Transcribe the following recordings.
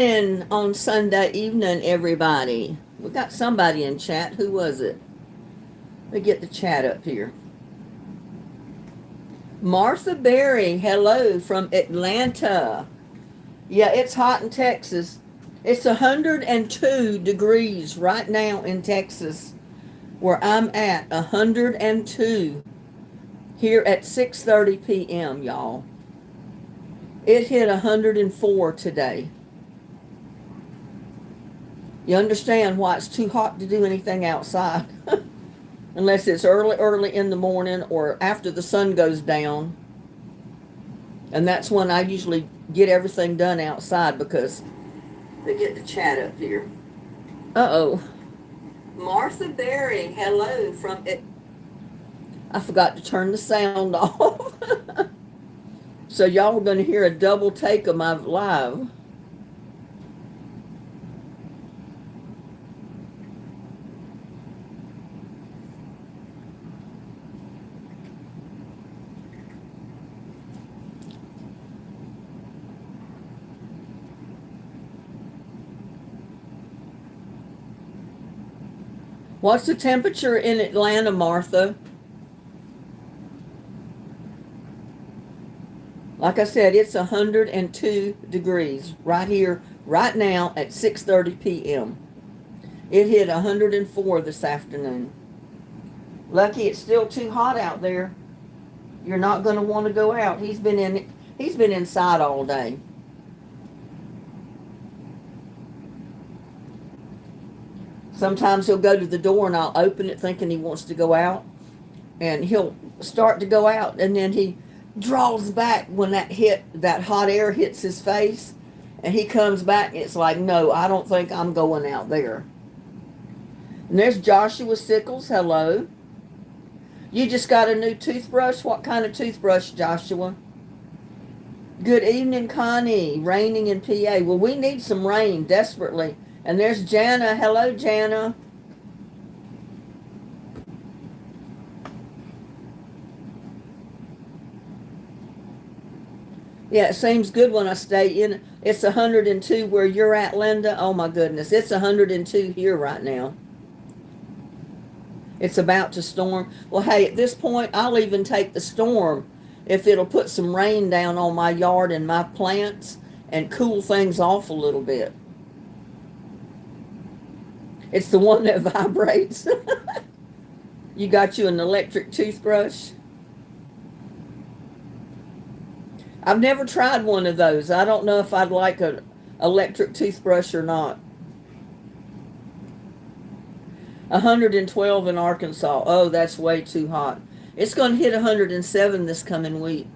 And on Sunday evening, everybody. We got somebody in chat. Who was it? Let me get the chat up here. Martha Berry, hello from Atlanta. Yeah, it's hot in Texas. It's 102 degrees right now in Texas, where I'm at. 102 here at 6:30 p.m., y'all. It hit 104 today. You understand why it's too hot to do anything outside. Unless it's early in the morning or after the sun goes down. And that's when I usually get everything done outside because they get the chat up here. Uh-oh. Martha Berry, hello from it. I forgot to turn the sound off. So y'all are going to hear a double take of my live. What's the temperature in Atlanta, Martha? Like I said, it's 102 degrees right here, right now at 6:30 p.m. It hit 104 this afternoon. Lucky it's still too hot out there. You're not going to want to go out. He's been inside all day. Sometimes he'll go to the door and I'll open it thinking he wants to go out. And he'll start to go out and then he draws back when that hot air hits his face. And he comes back and it's like, no, I don't think I'm going out there. And there's Joshua Sickles. Hello. You just got a new toothbrush? What kind of toothbrush, Joshua? Good evening, Connie. Raining in PA. Well, we need some rain desperately. And there's Jana. Hello, Jana. Yeah, it seems good when I stay in. It's 102 where you're at, Linda. Oh, my goodness. It's 102 here right now. It's about to storm. Well, hey, at this point, I'll even take the storm if it'll put some rain down on my yard and my plants and cool things off a little bit. It's the one that vibrates. You got you an electric toothbrush? I've never tried one of those. I don't know if I'd like an electric toothbrush or not. 112 in Arkansas. Oh, that's way too hot. It's going to hit 107 this coming week.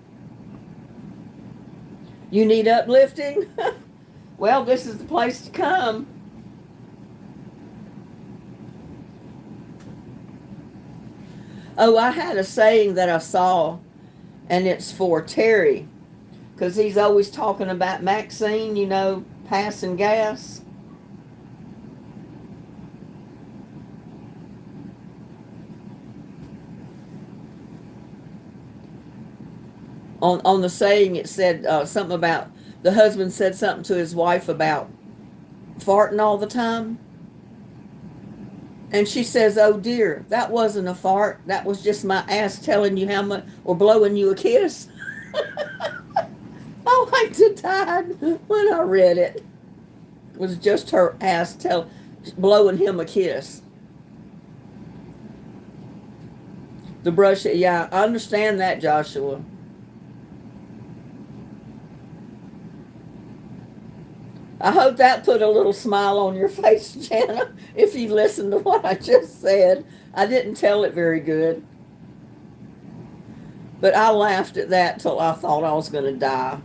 You need uplifting? Well, this is the place to come. Oh, I had a saying that I saw, and it's for Terry, because he's always talking about Maxine, you know, passing gas. On the saying, it said something about, the husband said something to his wife about farting all the time. And she says, oh dear, that wasn't a fart. That was just my ass telling you how much, or blowing you a kiss. I like to die when I read it. It was just her ass blowing him a kiss. The brush, yeah, I understand that, Joshua. I hope that put a little smile on your face, Jana, if you listened to what I just said. I didn't tell it very good. But I laughed at that till I thought I was going to die.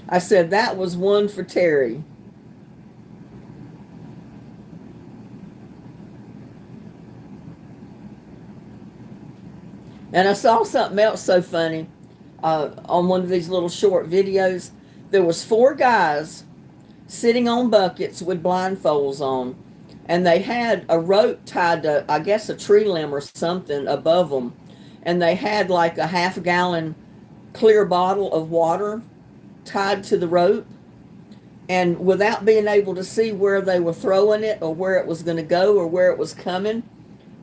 I said that was one for Terry. And I saw something else so funny. On one of these little short videos, there was 4 guys sitting on buckets with blindfolds on, and they had a rope tied to, I guess, a tree limb or something above them, and they had like a half-gallon clear bottle of water, tied to the rope, and without being able to see where they were throwing it or where it was going to go or where it was coming,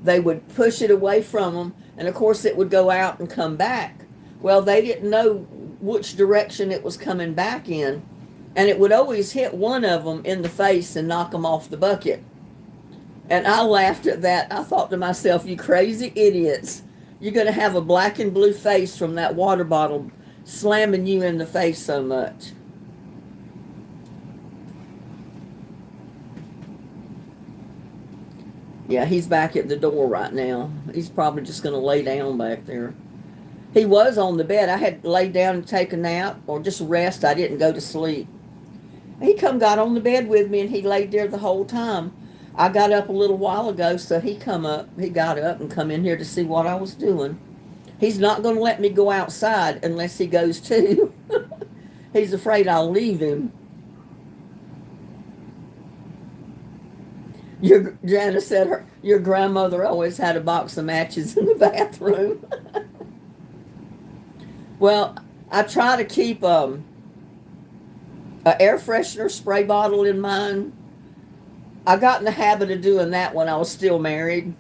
they would push it away from them, and of course it would go out and come back. Well, they didn't know which direction it was coming back in, and it would always hit one of them in the face and knock them off the bucket. And I laughed at that. I thought to myself, you crazy idiots. You're going to have a black and blue face from that water bottle slamming you in the face so much. Yeah, he's back at the door right now. He's probably just going to lay down back there. He was on the bed. I had to lay down and take a nap or just rest. I didn't go to sleep. He got on the bed with me, and he laid there the whole time. I got up a little while ago, so he got up and come in here to see what I was doing. He's not going to let me go outside unless he goes too. He's afraid I'll leave him. Janice said your grandmother always had a box of matches in the bathroom. Well, I try to keep an air freshener spray bottle in mine. I got in the habit of doing that when I was still married,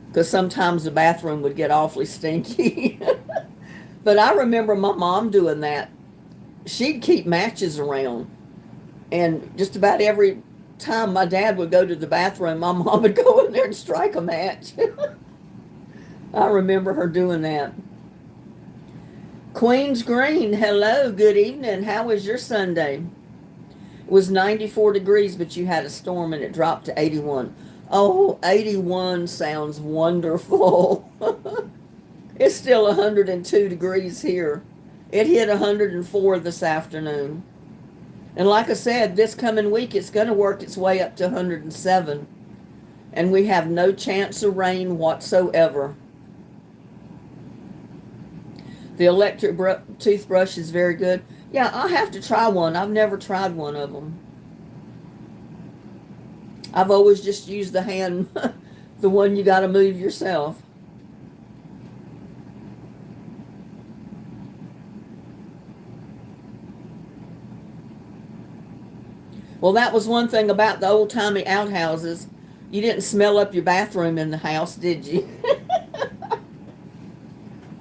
because sometimes the bathroom would get awfully stinky. But I remember my mom doing that. She'd keep matches around, and just about every time my dad would go to the bathroom, my mom would go in there and strike a match. I remember her doing that. Queen's Green, hello, good evening. How was your Sunday? It was 94 degrees, but you had a storm and it dropped to 81. Oh, 81 sounds wonderful. It's still 102 degrees here. It hit 104 this afternoon. And like I said, this coming week, it's going to work its way up to 107. And we have no chance of rain whatsoever. The electric toothbrush is very good. Yeah, I'll have to try one. I've never tried one of them. I've always just used the hand, the one you got to move yourself. Well, that was one thing about the old-timey outhouses. You didn't smell up your bathroom in the house, did you?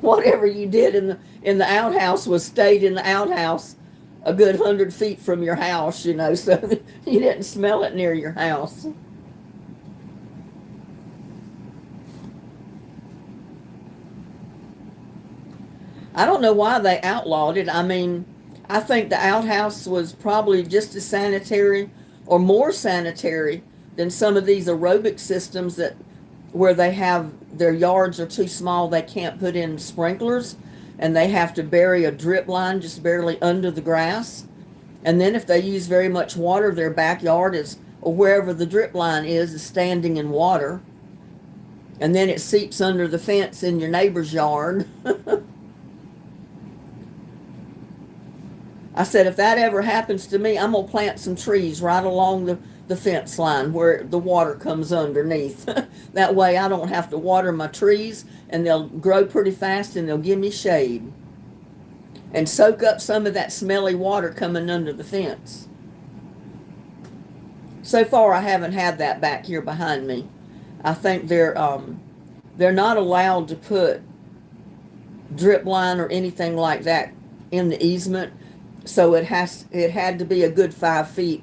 Whatever you did in the outhouse stayed in the outhouse a good 100 feet from your house, so you didn't smell it near your house. I don't know why they outlawed it. I mean, I think the outhouse was probably just as sanitary or more sanitary than some of these aerobic systems where they have their yards are too small, they can't put in sprinklers, and they have to bury a drip line just barely under the grass. And then if they use very much water, their backyard or wherever the drip line is standing in water. And then it seeps under the fence in your neighbor's yard. I said, if that ever happens to me, I'm going to plant some trees right along the fence line where the water comes underneath. That way I don't have to water my trees, and they'll grow pretty fast and they'll give me shade. And soak up some of that smelly water coming under the fence. So far I haven't had that back here behind me. I think they're not allowed to put drip line or anything like that in the easement. So it had to be a good 5 feet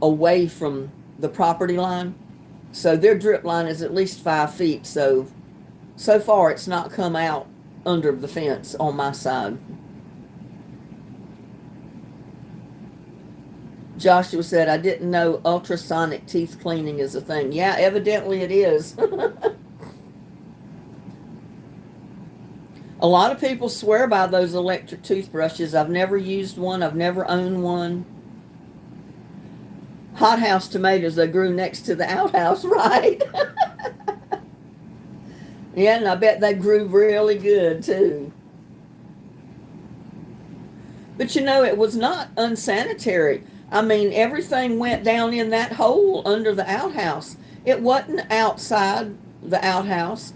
away from the property line. So their drip line is at least 5 feet. So far it's not come out under the fence on my side. Joshua said, I didn't know ultrasonic teeth cleaning is a thing. Yeah, evidently it is. A lot of people swear by those electric toothbrushes. I've never used one. I've never owned one. Hothouse tomatoes, they grew next to the outhouse, right? Yeah, and I bet they grew really good, too. But it was not unsanitary. I mean, everything went down in that hole under the outhouse. It wasn't outside the outhouse.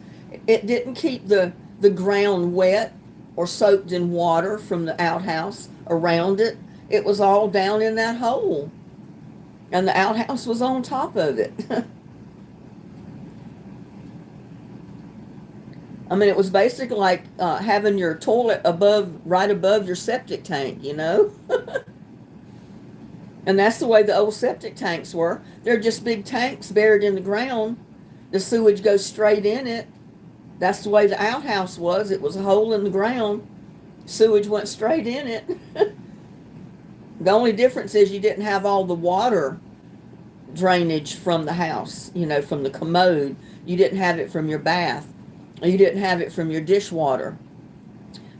It didn't keep the ground wet or soaked in water from the outhouse around it, it was all down in that hole. And the outhouse was on top of it. I mean, it was basically like having your toilet right above your septic tank, you know? And that's the way the old septic tanks were. They're just big tanks buried in the ground. The sewage goes straight in it. That's the way the outhouse was. It was a hole in the ground. Sewage went straight in it. The only difference is you didn't have all the water drainage from the house, you know, from the commode. You didn't have it from your bath. You didn't have it from your dishwater.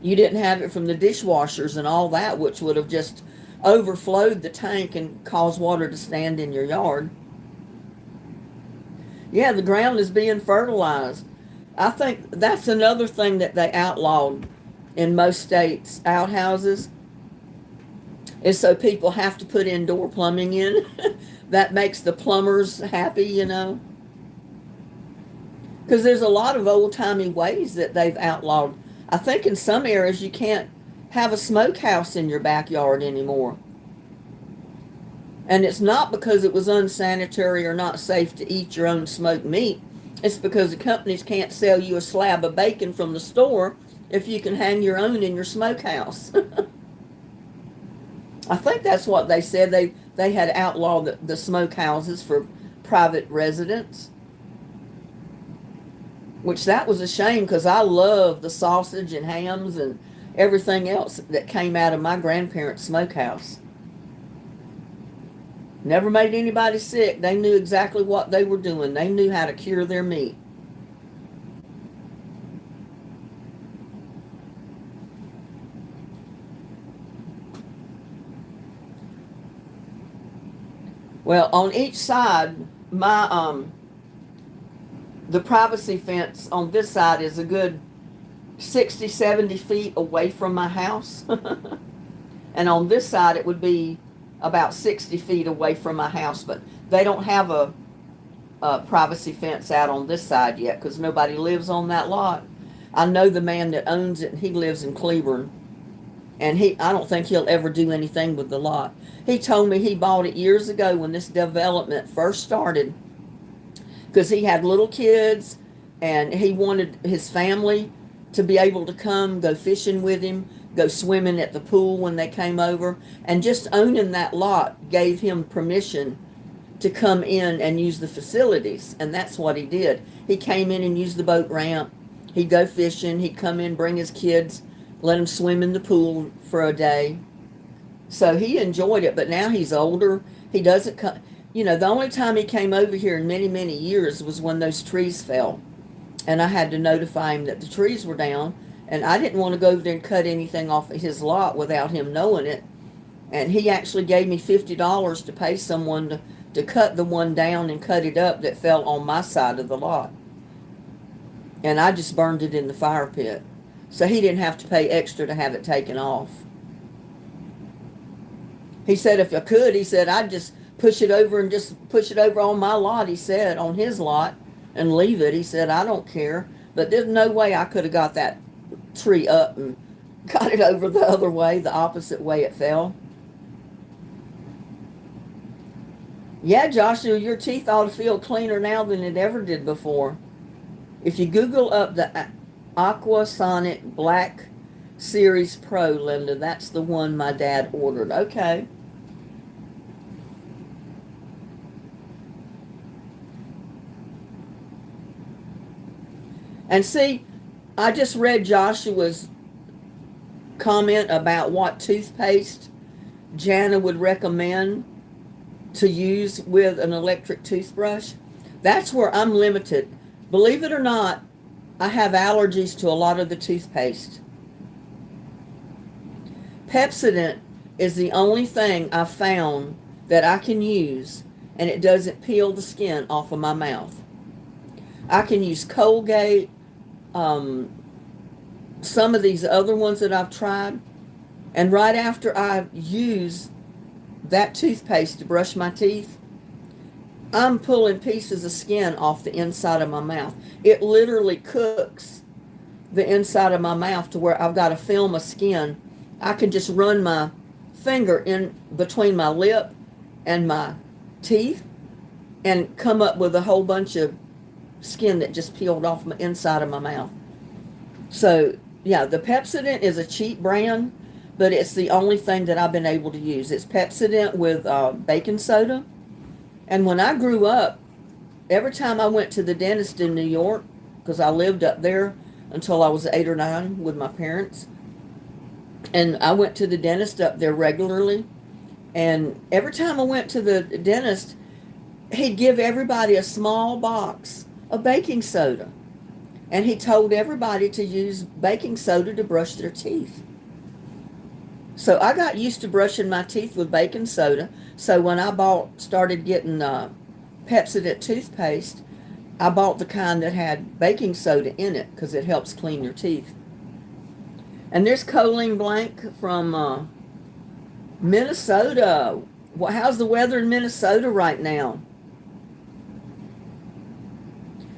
You didn't have it from the dishwashers and all that, which would have just overflowed the tank and caused water to stand in your yard. Yeah, the ground is being fertilized. I think that's another thing that they outlawed in most states, outhouses, is so people have to put indoor plumbing in. That makes the plumbers happy, you know. Because there's a lot of old-timey ways that they've outlawed. I think in some areas you can't have a smokehouse in your backyard anymore. And it's not because it was unsanitary or not safe to eat your own smoked meat. It's because the companies can't sell you a slab of bacon from the store if you can hang your own in your smokehouse. I think that's what they said. They had outlawed the smokehouses for private residents. Which that was a shame, because I love the sausage and hams and everything else that came out of my grandparents' smokehouse. Never made anybody sick. They knew exactly what they were doing. They knew how to cure their meat. Well, on each side, the privacy fence on this side is a good 60, 70 feet away from my house. And on this side, it would be about 60 feet away from my house. But they don't have a privacy fence out on this side yet because nobody lives on that lot. I know the man that owns it, and he lives in Cleburne. And I don't think he'll ever do anything with the lot. He told me he bought it years ago when this development first started, because he had little kids and he wanted his family to be able to come go fishing with him, go swimming at the pool when they came over. And just owning that lot gave him permission to come in and use the facilities. And that's what he did. He came in and used the boat ramp. He'd go fishing. He'd come in, bring his kids, let them swim in the pool for a day. So he enjoyed it, but now he's older. He doesn't come. You know, the only time he came over here in many, many years was when those trees fell. And I had to notify him that the trees were down. And I didn't want to go over there and cut anything off of his lot without him knowing it. And he actually gave me $50 to pay someone to cut the one down and cut it up that fell on my side of the lot. And I just burned it in the fire pit. So he didn't have to pay extra to have it taken off. He said if I could, he said, I'd just push it over on my lot, he said, on his lot, and leave it. He said, I don't care. But there's no way I could have got that tree up and got it over the other way, the opposite way it fell. Yeah, Joshua, your teeth ought to feel cleaner now than it ever did before. If you Google up the Aquasonic Black Series Pro, Linda, that's the one my dad ordered. Okay. And see, I just read Joshua's comment about what toothpaste Jana would recommend to use with an electric toothbrush. That's where I'm limited. Believe it or not, I have allergies to a lot of the toothpaste. Pepsodent is the only thing I've found that I can use, and it doesn't peel the skin off of my mouth. I can use Colgate, some of these other ones that I've tried, and right after I use that toothpaste to brush my teeth, I'm pulling pieces of skin off the inside of my mouth. It literally cooks the inside of my mouth to where I've got a film of skin I can just run my finger in between my lip and my teeth and come up with a whole bunch of skin that just peeled off the inside of my mouth. So, yeah, the Pepsodent is a cheap brand, but it's the only thing that I've been able to use. It's Pepsodent with baking soda. And when I grew up, every time I went to the dentist in New York, because I lived up there until I was 8 or 9 with my parents, and I went to the dentist up there regularly, and every time I went to the dentist, he'd give everybody a small box of baking soda. And he told everybody to use baking soda to brush their teeth. So I got used to brushing my teeth with baking soda. So when I started getting Pepsodent toothpaste, I bought the kind that had baking soda in it because it helps clean your teeth. And there's Colleen Blank from Minnesota. How's the weather in Minnesota right now?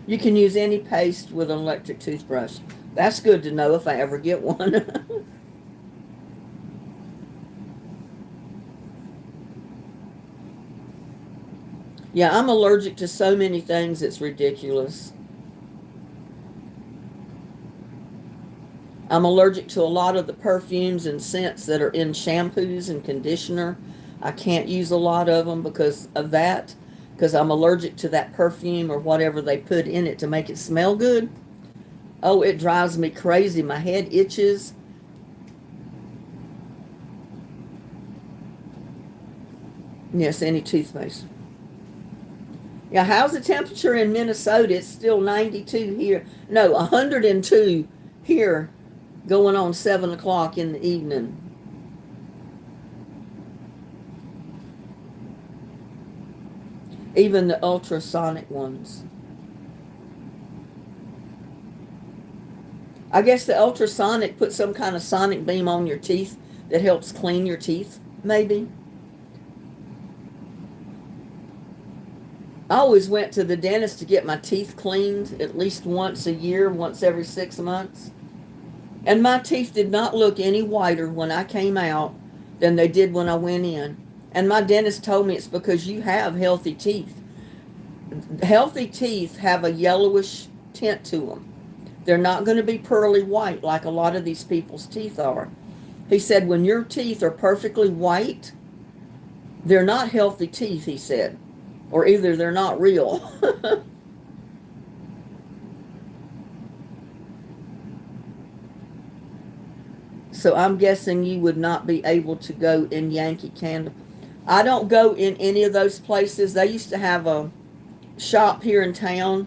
You can use any paste with an electric toothbrush. That's good to know if I ever get one. Yeah, I'm allergic to so many things, it's ridiculous. I'm allergic to a lot of the perfumes and scents that are in shampoos and conditioner. I can't use a lot of them because of that, because I'm allergic to that perfume or whatever they put in it to make it smell good. Oh, it drives me crazy. My head itches. Yes, any toothpaste. Yeah, how's the temperature in Minnesota? It's still 92 here. No, 102 here, going on 7 o'clock in the evening. Even the ultrasonic ones. I guess the ultrasonic puts some kind of sonic beam on your teeth that helps clean your teeth, maybe. I always went to the dentist to get my teeth cleaned at least once a year, once every 6 months. And my teeth did not look any whiter when I came out than they did when I went in. And my dentist told me it's because you have healthy teeth. Healthy teeth have a yellowish tint to them. They're not going to be pearly white like a lot of these people's teeth are. He said when your teeth are perfectly white, they're not healthy teeth, he said. Or either they're not real. So I'm guessing you would not be able to go in Yankee Candle. I don't go in any of those places. They used to have a shop here in town,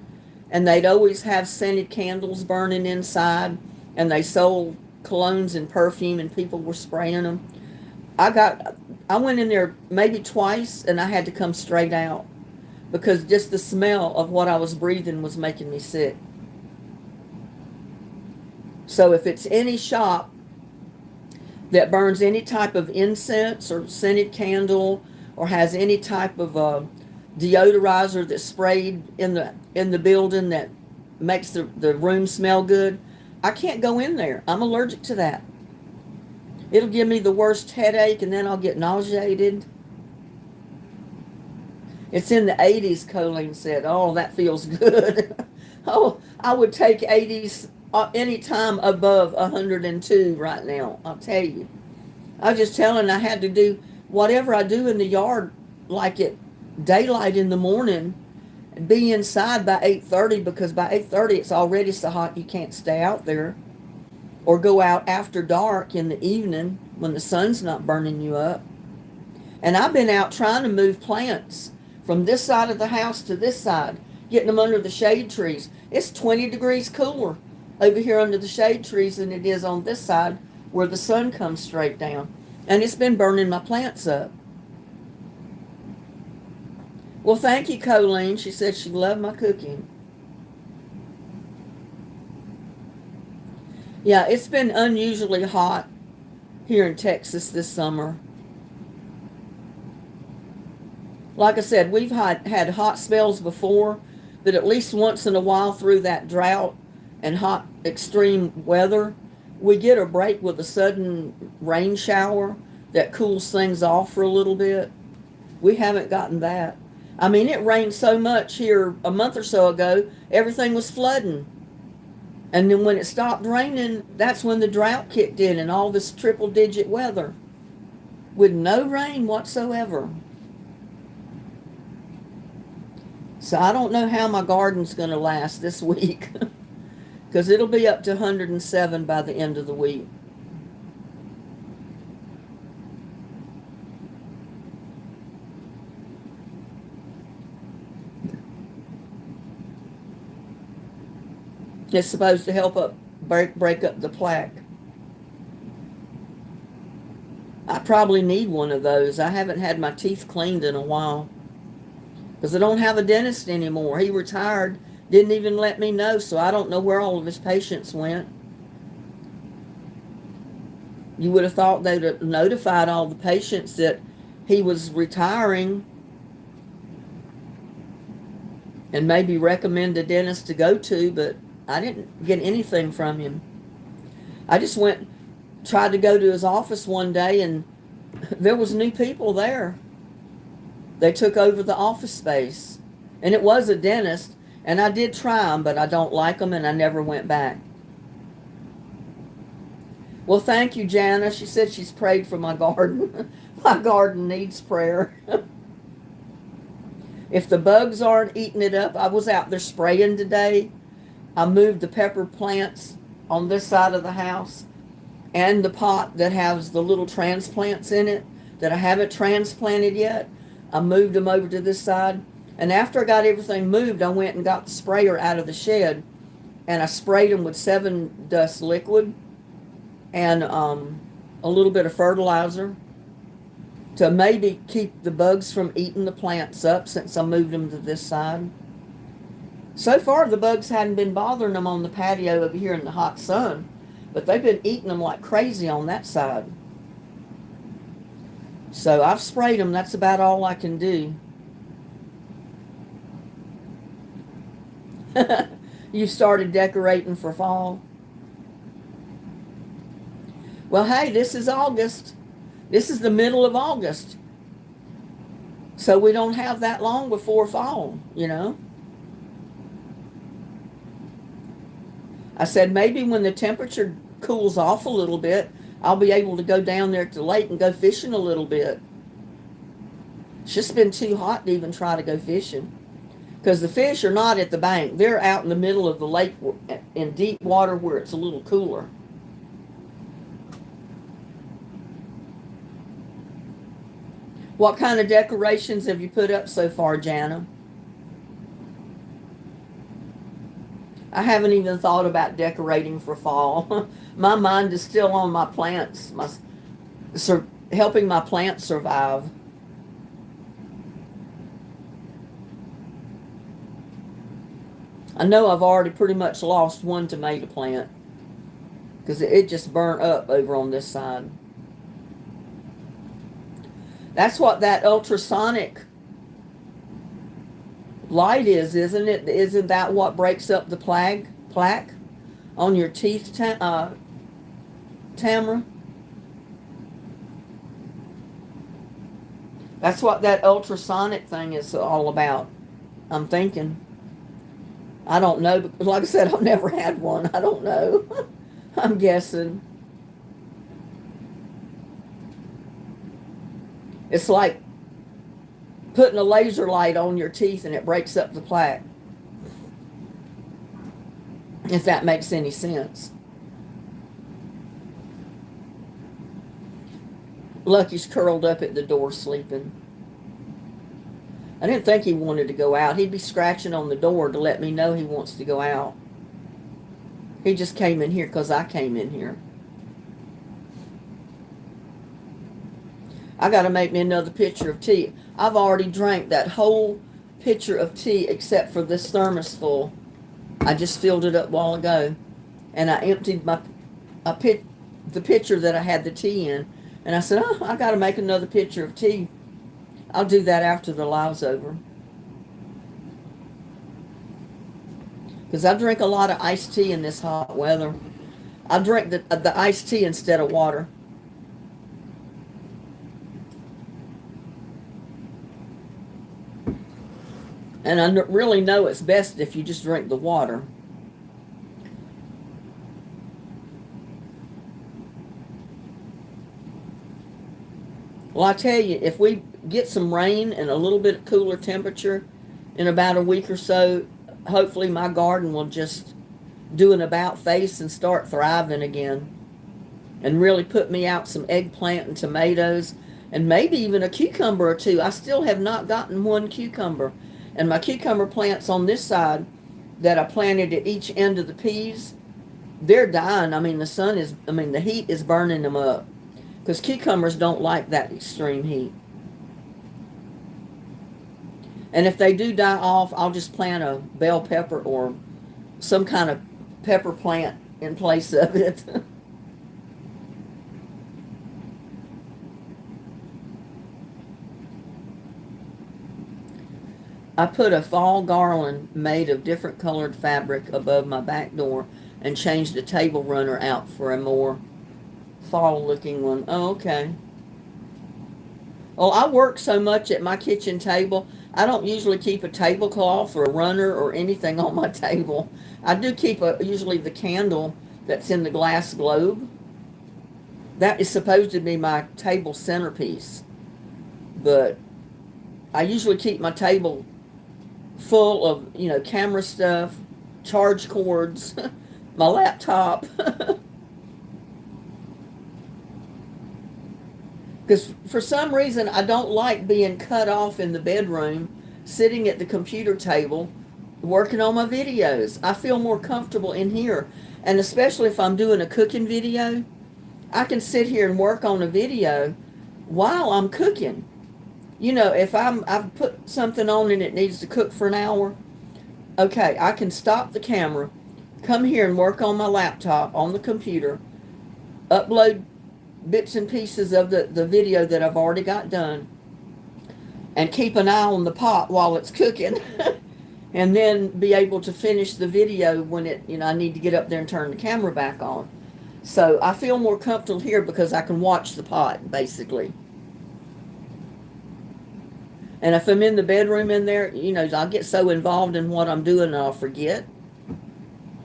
and they'd always have scented candles burning inside, and they sold colognes and perfume, and people were spraying them. I went in there maybe twice, and I had to come straight out because just the smell of what I was breathing was making me sick. So if it's any shop that burns any type of incense or scented candle or has any type of deodorizer that's sprayed in the building that makes the room smell good, I can't go in there. I'm allergic to that. It'll give me the worst headache, and then I'll get nauseated. It's in the 80s, Colleen said. Oh, that feels good. Oh, I would take 80s any time above 102 right now, I'll tell you. I was just telling I had to do whatever I do in the yard, like at daylight in the morning, be inside by 8:30, because by 8:30 it's already so hot you can't stay out there. Or go out after dark in the evening when the sun's not burning you up. And I've been out trying to move plants from this side of the house to this side, getting them under the shade trees. It's 20 degrees cooler over here under the shade trees than it is on this side where the sun comes straight down. And it's been burning my plants up. Well, thank you, Colleen. She said she loved my cooking. Yeah, it's been unusually hot here in Texas this summer. Like I said, we've had hot spells before, but at least once in a while through that drought and hot extreme weather, we get a break with a sudden rain shower that cools things off for a little bit. We haven't gotten that. I mean, it rained so much here a month or so ago, everything was flooding. And then when it stopped raining, that's when the drought kicked in and all this triple digit weather with no rain whatsoever. So I don't know how my garden's going to last this week because it'll be up to 107 by the end of the week. It's supposed to help break up the plaque. I probably need one of those. I haven't had my teeth cleaned in a while because I don't have a dentist anymore. He retired, didn't even let me know, so I don't know where all of his patients went. You would have thought they'd have notified all the patients that he was retiring and maybe recommend a dentist to go to, but I didn't get anything from him. I just tried to go to his office one day, and there was new people there. They took over the office space, and it was a dentist, and I did try them, but I don't like them, and I never went back. Well, thank you, Jana. She said she's prayed for my garden. My garden needs prayer. If the bugs aren't eating it up, I was out there spraying today. I moved the pepper plants on this side of the house and the pot that has the little transplants in it that I haven't transplanted yet. I moved them over to this side. And after I got everything moved, I went and got the sprayer out of the shed and I sprayed them with 7 dust liquid and a little bit of fertilizer to maybe keep the bugs from eating the plants up since I moved them to this side. So far, the bugs hadn't been bothering them on the patio over here in the hot sun, but they've been eating them like crazy on that side. So I've sprayed them. That's about all I can do. You started decorating for fall? Well, hey, this is August. This is the middle of August. So we don't have that long before fall, you know. I said maybe when the temperature cools off a little bit, I'll be able to go down there to the lake and go fishing a little bit. It's just been too hot to even try to go fishing. Because the fish are not at the bank. They're out in the middle of the lake in deep water where it's a little cooler. What kind of decorations have you put up so far, Jana? I haven't even thought about decorating for fall. My mind is still on my plants, helping my plants survive. I know I've already pretty much lost one tomato plant because it just burnt up over on this side. That's what that ultrasonic light is, isn't it? Isn't that what breaks up the plaque on your teeth, Tamara? That's what that ultrasonic thing is all about, I'm thinking. I don't know, because like I said, I've never had one. I don't know. I'm guessing. It's like putting a laser light on your teeth and it breaks up the plaque. If that makes any sense. Lucky's curled up at the door sleeping. I didn't think he wanted to go out. He'd be scratching on the door to let me know he wants to go out. He just came in here because I came in here. I got to make me another pitcher of tea. I've already drank that whole pitcher of tea except for this thermos full. I just filled it up a while ago. And I emptied the pitcher that I had the tea in. And I said, I got to make another pitcher of tea. I'll do that after the live's over. Because I drink a lot of iced tea in this hot weather. I drink the iced tea instead of water. And I really know it's best if you just drink the water. Well, I tell you, if we get some rain and a little bit cooler temperature in about a week or so, hopefully my garden will just do an about face and start thriving again. And really put me out some eggplant and tomatoes and maybe even a cucumber or two. I still have not gotten one cucumber. And my cucumber plants on this side that I planted at each end of the peas, they're dying. I mean, the heat is burning them up. Because cucumbers don't like that extreme heat. And if they do die off, I'll just plant a bell pepper or some kind of pepper plant in place of it. I put a fall garland made of different colored fabric above my back door and changed the table runner out for a more fall looking one. Oh, okay. Well, I work so much at my kitchen table, I don't usually keep a tablecloth or a runner or anything on my table. I do keep usually the candle that's in the glass globe. That is supposed to be my table centerpiece. But I usually keep my table full of, camera stuff, charge cords, my laptop. Because for some reason, I don't like being cut off in the bedroom, sitting at the computer table, working on my videos. I feel more comfortable in here. And especially if I'm doing a cooking video, I can sit here and work on a video while I'm cooking. If I've put something on and it needs to cook for an hour, okay, I can stop the camera, come here and work on my laptop, on the computer, upload bits and pieces of the video that I've already got done, and keep an eye on the pot while it's cooking, and then be able to finish the video when I need to get up there and turn the camera back on. So I feel more comfortable here because I can watch the pot, basically. And if I'm in the bedroom in there, I'll get so involved in what I'm doing I'll forget.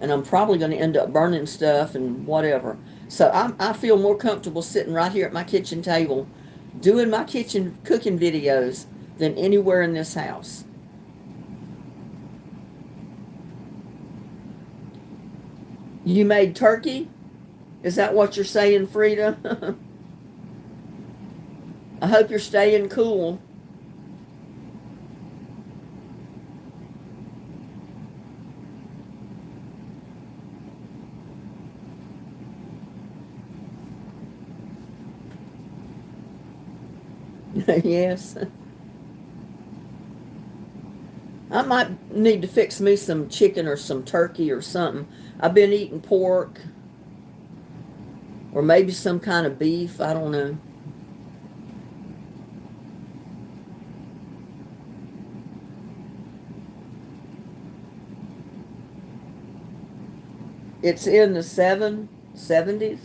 And I'm probably going to end up burning stuff and whatever. So I feel more comfortable sitting right here at my kitchen table doing my kitchen cooking videos than anywhere in this house. You made turkey? Is that what you're saying, Frida? I hope you're staying cool. Yes. I might need to fix me some chicken or some turkey or something. I've been eating pork or maybe some kind of beef. I don't know. It's in the 70s.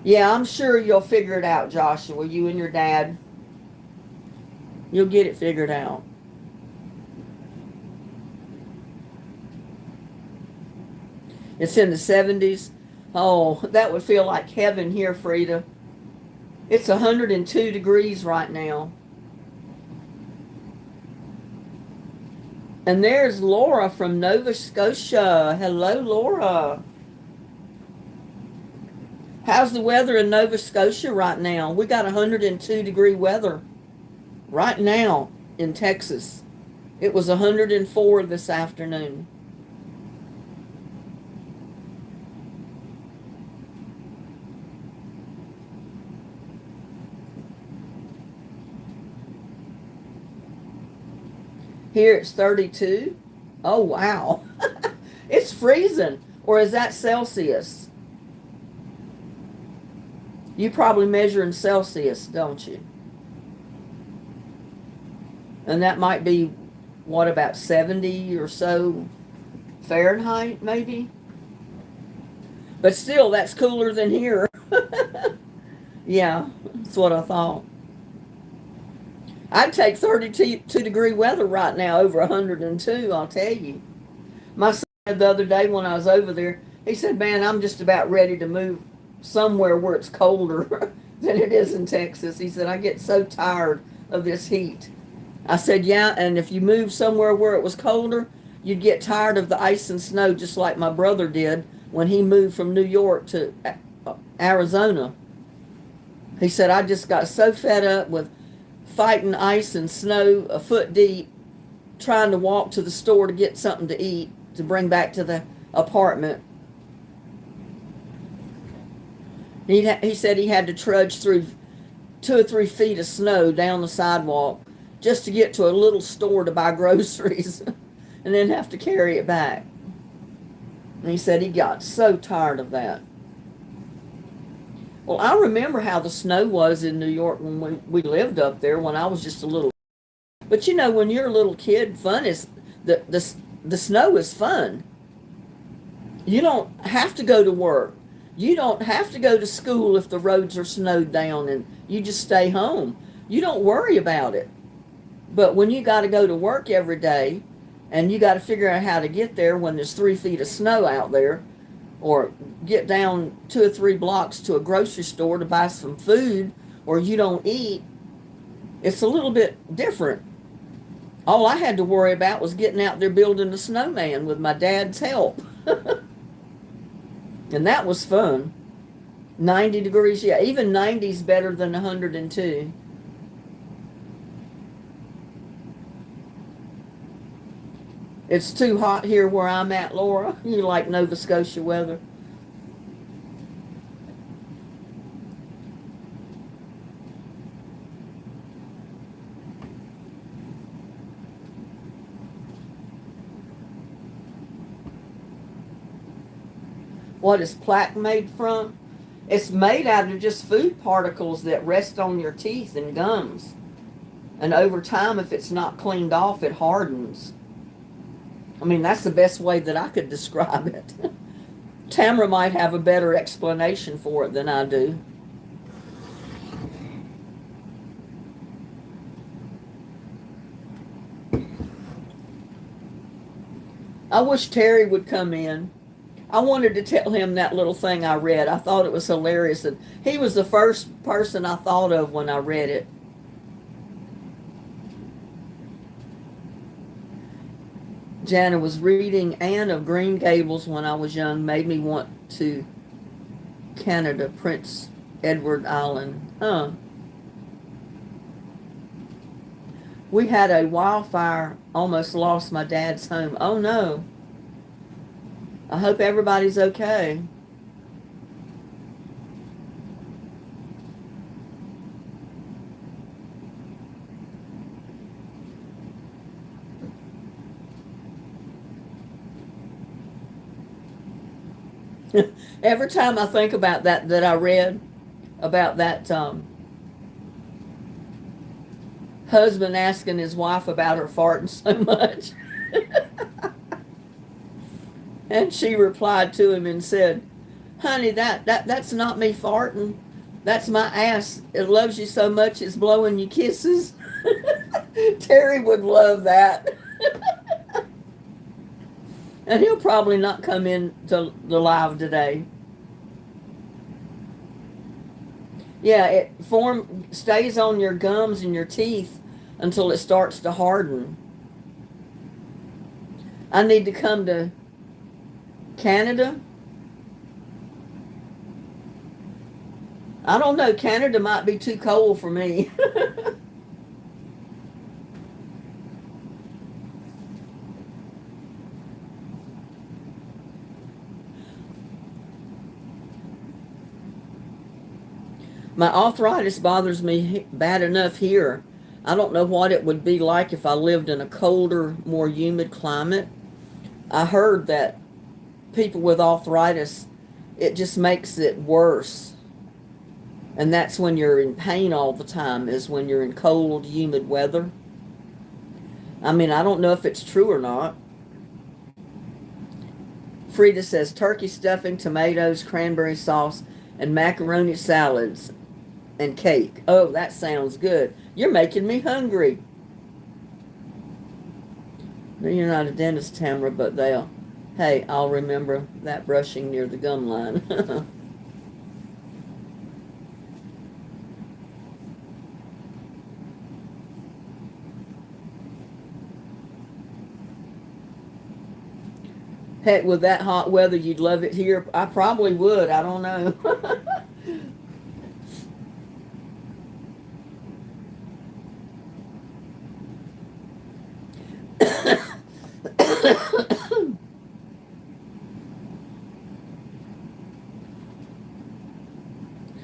Yeah, I'm sure you'll figure it out, Joshua. You and your dad. You'll get it figured out. It's in the 70s. Oh, that would feel like heaven here, Frida. It's 102 degrees right now. And there's Laura from Nova Scotia. Hello, Laura. How's the weather in Nova Scotia right now? We got 102 degree weather right now in Texas. It was 104 this afternoon. Here it's 32. Oh, wow. It's freezing. Or is that Celsius? You probably measure in Celsius, don't you? And that might be, what, about 70 or so Fahrenheit, maybe. But still, that's cooler than here. Yeah, that's what I thought. I'd take 32-degree weather right now over 102, I'll tell you. My son said the other day when I was over there, he said, man, I'm just about ready to move somewhere where it's colder than it is in Texas. He said, I get so tired of this heat. I said, yeah, and if you moved somewhere where it was colder, you'd get tired of the ice and snow just like my brother did when he moved from New York to Arizona. He said, I just got so fed up with fighting ice and snow a foot deep, trying to walk to the store to get something to eat to bring back to the apartment. He said he had to trudge through 2 or 3 feet of snow down the sidewalk just to get to a little store to buy groceries and then have to carry it back. And he said he got so tired of that. Well, I remember how the snow was in New York when we lived up there when I was just a little. But you know, when you're a little kid, fun is the snow is fun. You don't have to go to work. You don't have to go to school if the roads are snowed down and you just stay home. You don't worry about it. But when you got to go to work every day and you got to figure out how to get there when there's 3 feet of snow out there, or get down 2 or 3 blocks to a grocery store to buy some food, or you don't eat, it's a little bit different. All I had to worry about was getting out there building a snowman with my dad's help. And that was fun. 90 degrees, yeah, even 90 is better than 102. It's too hot here where I'm at, Laura. You like Nova Scotia weather? What is plaque made from? It's made out of just food particles that rest on your teeth and gums. And over time, if it's not cleaned off, it hardens. I mean, that's the best way that I could describe it. Tamara might have a better explanation for it than I do. I wish Terry would come in. I wanted to tell him that little thing I read. I thought it was hilarious. And he was the first person I thought of when I read it. Jana was reading Anne of Green Gables when I was young. Made me want to Canada, Prince Edward Island. Huh. We had a wildfire. Almost lost my dad's home. Oh no. I hope everybody's okay. Every time I think about that I read about that husband asking his wife about her farting so much. And she replied to him and said, honey, that's not me farting. That's my ass. It loves you so much it's blowing you kisses. Terry would love that. And he'll probably not come in to the live today. Yeah, it stays on your gums and your teeth until it starts to harden. I need to come to Canada. I don't know. Canada might be too cold for me. My arthritis bothers me bad enough here. I don't know what it would be like if I lived in a colder, more humid climate. I heard that people with arthritis, it just makes it worse. And that's when you're in pain all the time, is when you're in cold, humid weather. I mean, I don't know if it's true or not. Frida says turkey stuffing, tomatoes, cranberry sauce, and macaroni salads and cake. Oh, that sounds good. You're making me hungry. No, you're not a dentist, Tamara, but hey, I'll remember that brushing near the gum line. Heck, with that hot weather, you'd love it here. I probably would. I don't know.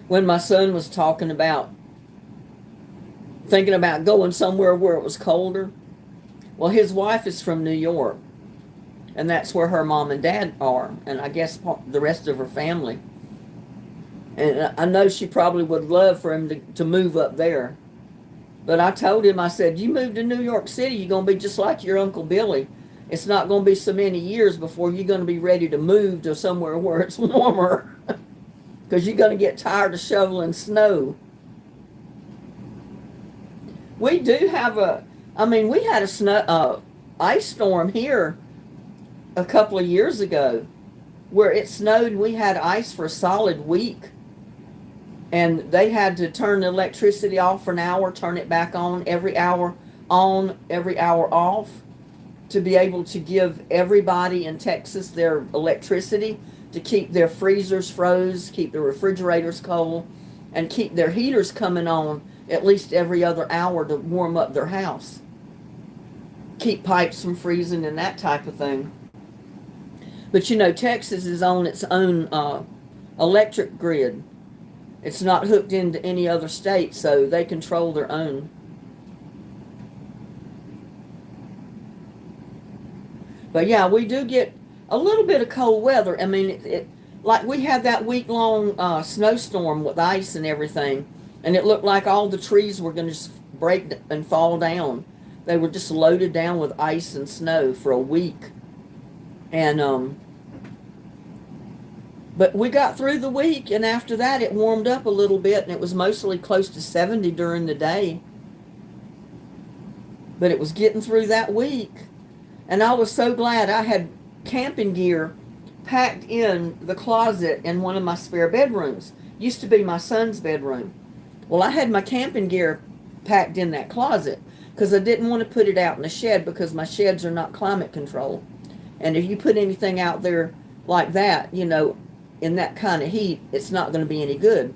When my son was thinking about going somewhere where it was colder, well, his wife is from New York, and that's where her mom and dad are, and I guess the rest of her family. And I know she probably would love for him to move up there. But I told him, I said, you move to New York City, you're going to be just like your Uncle Billy. It's not going to be so many years before you're going to be ready to move to somewhere where it's warmer. Because you're going to get tired of shoveling snow. We do have we had a ice storm here a couple of years ago where it snowed and we had ice for a solid week. And they had to turn the electricity off for an hour, turn it back on, every hour off, to be able to give everybody in Texas their electricity, to keep their freezers froze, keep the refrigerators cold, and keep their heaters coming on at least every other hour to warm up their house. Keep pipes from freezing and that type of thing. But Texas is on its own electric grid. It's not hooked into any other state, so they control their own. But yeah, we do get a little bit of cold weather. I mean, like we had that week-long snowstorm with ice and everything, and it looked like all the trees were going to just break and fall down. They were just loaded down with ice and snow for a week. And but we got through the week, and after that it warmed up a little bit, and it was mostly close to 70 during the day. But it was getting through that week. And I was so glad I had camping gear packed in the closet in one of my spare bedrooms. Used to be my son's bedroom. Well, I had my camping gear packed in that closet because I didn't want to put it out in the shed because my sheds are not climate controlled. And if you put anything out there like that, in that kind of heat, it's not going to be any good.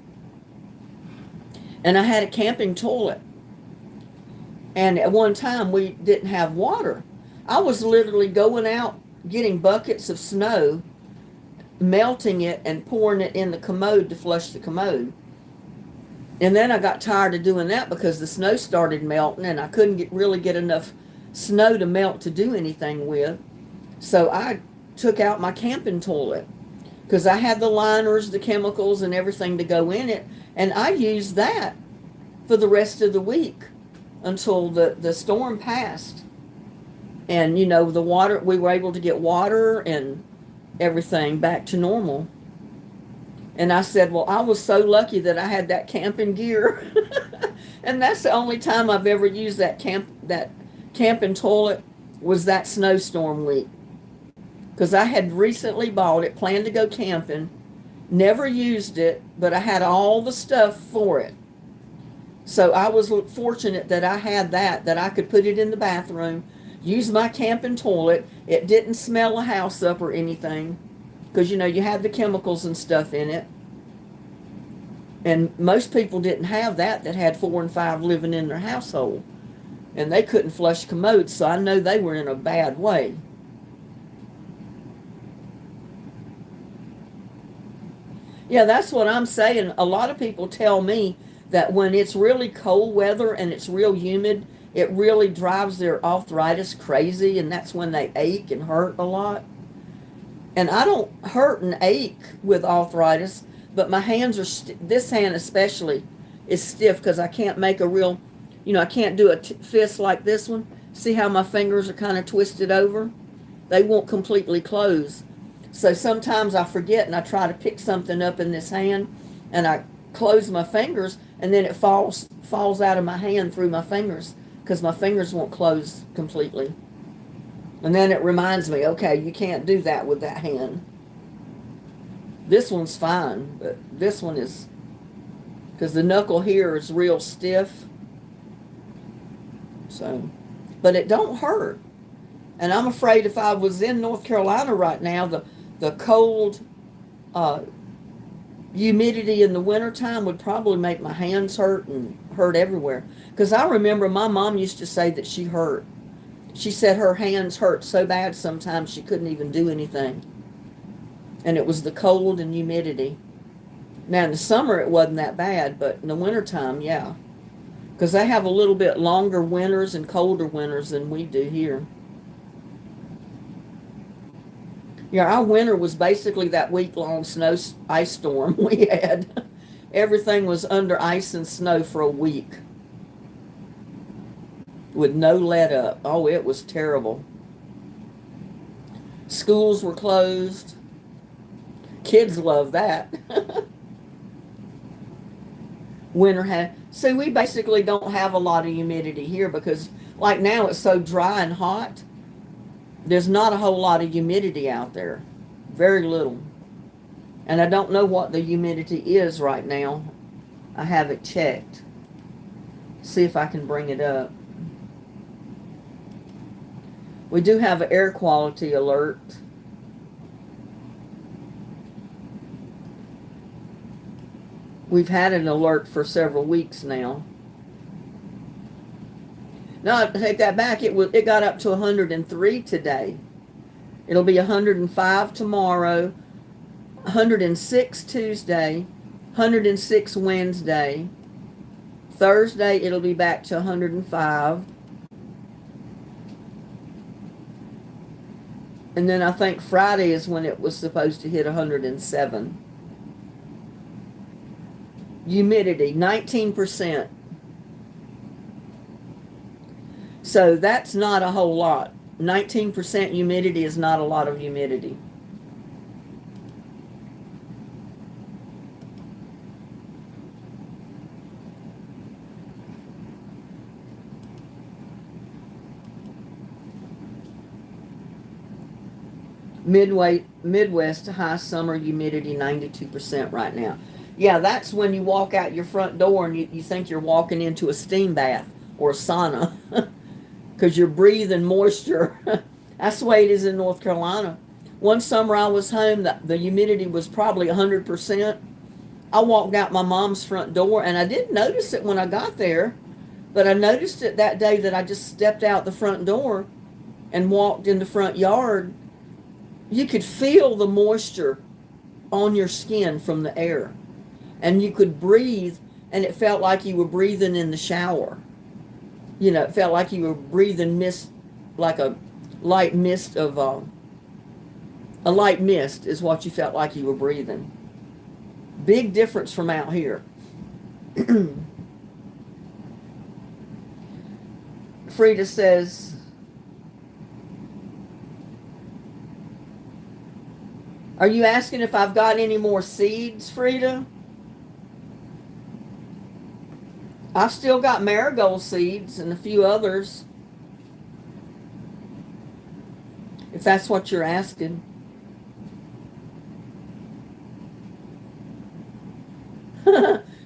And I had a camping toilet. And at one time, we didn't have water. I was literally going out, getting buckets of snow, melting it, and pouring it in the commode to flush the commode. And then I got tired of doing that because the snow started melting, and I couldn't really get enough snow to melt to do anything with. So I took out my camping toilet, because I had the liners, the chemicals, and everything to go in it. And I used that for the rest of the week until the storm passed. And, the water, we were able to get water and everything back to normal. And I said, well, I was so lucky that I had that camping gear. And that's the only time I've ever used that camping toilet was that snowstorm week. Because I had recently bought it, planned to go camping, never used it, but I had all the stuff for it. So I was fortunate that I had that I could put it in the bathroom, use my camping toilet. It didn't smell a house up or anything, because, you had the chemicals and stuff in it. And most people didn't have that had 4 and 5 living in their household. And they couldn't flush commodes, so I know they were in a bad way. Yeah, that's what I'm saying. A lot of people tell me that when it's really cold weather and it's real humid, it really drives their arthritis crazy, and that's when they ache and hurt a lot. And I don't hurt and ache with arthritis, but my hands are, this hand especially, is stiff because I can't make a real, I can't do a fist like this one. See how my fingers are kind of twisted over? They won't completely close. So sometimes I forget and I try to pick something up in this hand and I close my fingers and then it falls out of my hand through my fingers because my fingers won't close completely. And then it reminds me, okay, you can't do that with that hand. This one's fine, but this one is, because the knuckle here is real stiff. So, but it don't hurt. And I'm afraid if I was in North Carolina right now, the cold humidity in the wintertime would probably make my hands hurt and hurt everywhere. Because I remember my mom used to say that she hurt. She said her hands hurt so bad sometimes she couldn't even do anything. And it was the cold and humidity. Now in the summer it wasn't that bad, but in the wintertime, yeah. Because they have a little bit longer winters and colder winters than we do here. Yeah, our winter was basically that week-long ice storm we had. Everything was under ice and snow for a week with no let up. Oh, it was terrible. Schools were closed. Kids love that. See, we basically don't have a lot of humidity here because like now it's so dry and hot. There's not a whole lot of humidity out there. Very little. And I don't know what the humidity is right now. I haven't checked. See if I can bring it up. We do have an air quality alert. We've had an alert for several weeks now. No, I take that back. It got up to 103 today. It'll be 105 tomorrow, 106 Tuesday, 106 Wednesday. Thursday it'll be back to 105. And then I think Friday is when it was supposed to hit 107. Humidity, 19%. So that's not a whole lot. 19% humidity is not a lot of humidity. Midwest high summer humidity 92% right now. Yeah, that's when you walk out your front door and you think you're walking into a steam bath or a sauna. Because you're breathing moisture. That's the way it is in North Carolina. One summer I was home, the humidity was probably 100%. I walked out my mom's front door, and I didn't notice it when I got there, but I noticed it that day that I just stepped out the front door and walked in the front yard. You could feel the moisture on your skin from the air, and you could breathe, and it felt like you were breathing in the shower. You know, it felt like you were breathing mist, like a light mist of, a light mist is what you felt like you were breathing. Big difference from out here. Frida says, are you asking if I've got any more seeds, Frida? I've still got marigold seeds and a few others. If that's what you're asking.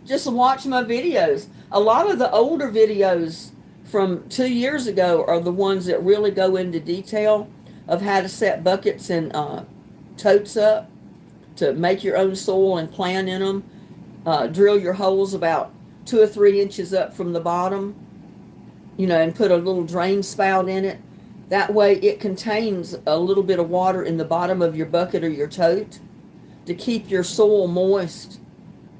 Just watch my videos. A lot of the older videos from 2 years ago are the ones that really go into detail of how to set buckets and totes up to make your own soil and plant in them. Drill your holes about 2 or 3 inches up from the bottom, you know, and put a little drain spout in it. That way it contains a little bit of water in the bottom of your bucket or your tote to keep your soil moist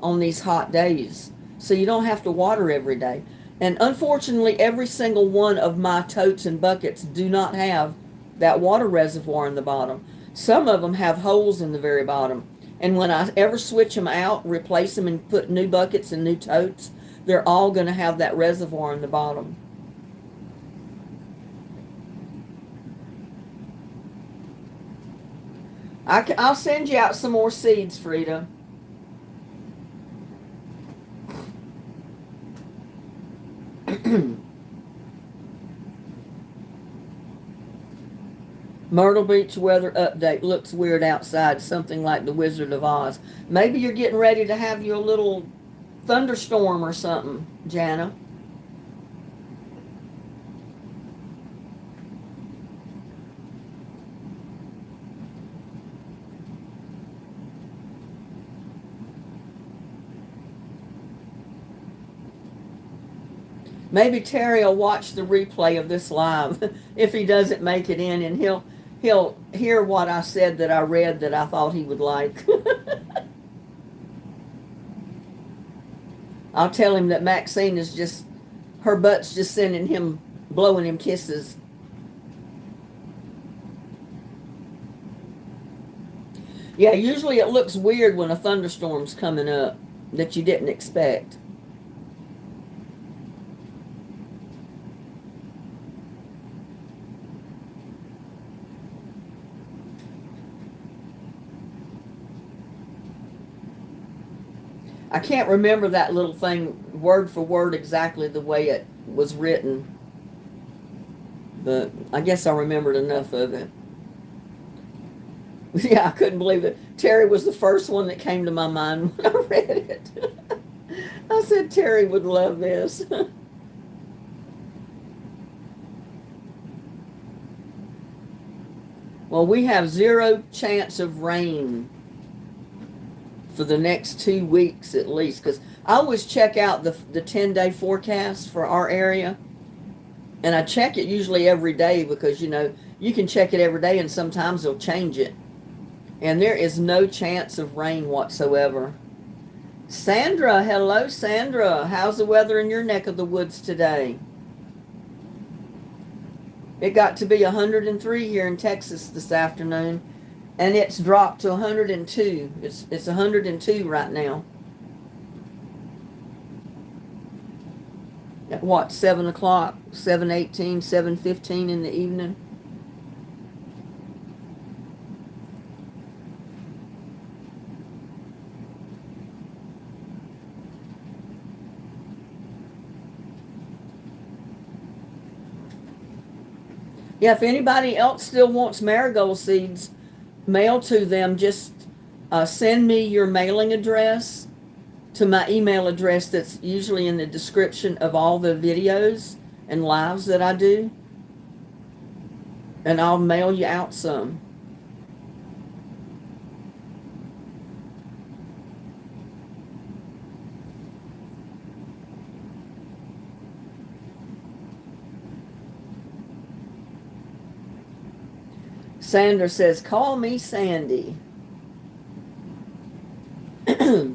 on these hot days. So you don't have to water every day. And unfortunately, every single one of my totes and buckets do not have that water reservoir in the bottom. Some of them have holes in the very bottom. And when I ever switch them out, replace them and put new buckets and new totes, they're all going to have that reservoir in the bottom. I'll send you out some more seeds, Frida. Myrtle Beach weather update. Looks weird outside, something like the Wizard of Oz. Maybe you're getting ready to have your little thunderstorm or something, Jana. Maybe Terry will watch the replay of this live if he doesn't make it in, and he'll hear what I said that I read that I thought he would like. I'll tell him that Maxine is just, her butt's just sending him, blowing him kisses. Yeah, usually it looks weird when a thunderstorm's coming up that you didn't expect. I can't remember that little thing word for word exactly the way it was written, but I guess I remembered enough of it. Yeah, I couldn't believe it. Terry was the first one that came to my mind when I read it. I said Terry would love this. Well, we have 0 chance of rain for the next 2 weeks at least, because I always check out the 10-day forecast for our area, and I check it usually every day because, you know, you can check it every day and sometimes they'll change it, and there is no chance of rain whatsoever. Sandra, hello Sandra, how's the weather in your neck of the woods today? It got to be 103 here in Texas this afternoon, and it's dropped to 102. It's 102 right now. At what, 7 o'clock, 7:18, 7:15 in the evening? Yeah, if anybody else still wants marigold seeds mailed to them, just send me your mailing address to my email address that's usually in the description of all the videos and lives that I do, and I'll mail you out some. Sandra says, call me Sandy. I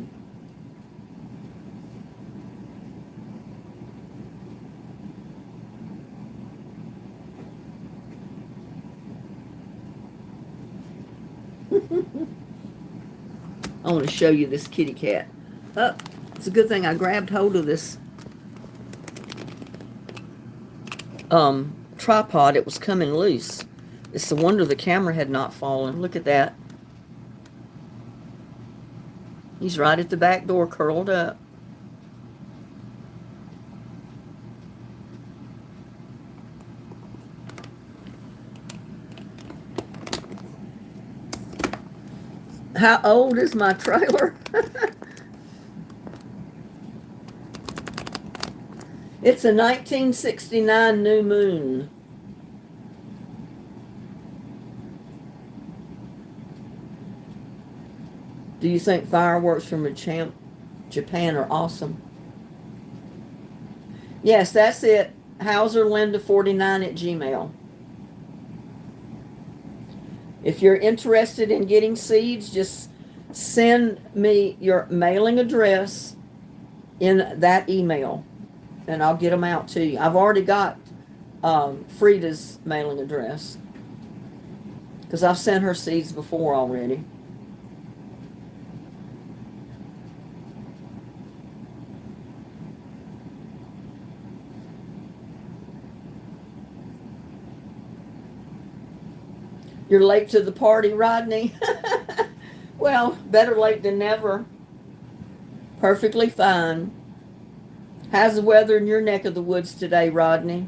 want to show you this kitty cat. Oh, it's a good thing I grabbed hold of this tripod. It was coming loose. It's a wonder the camera had not fallen. Look at that. He's right at the back door, curled up. How old is my trailer? It's a 1969 New Moon. Do you think fireworks from Japan are awesome? Yes, that's it. HauserLinda49@gmail. If you're interested in getting seeds, just send me your mailing address in that email, and I'll get them out to you. I've already got Frida's mailing address because I've sent her seeds before already. You're late to the party, Rodney? Well, better late than never. Perfectly fine. How's the weather in your neck of the woods today, Rodney?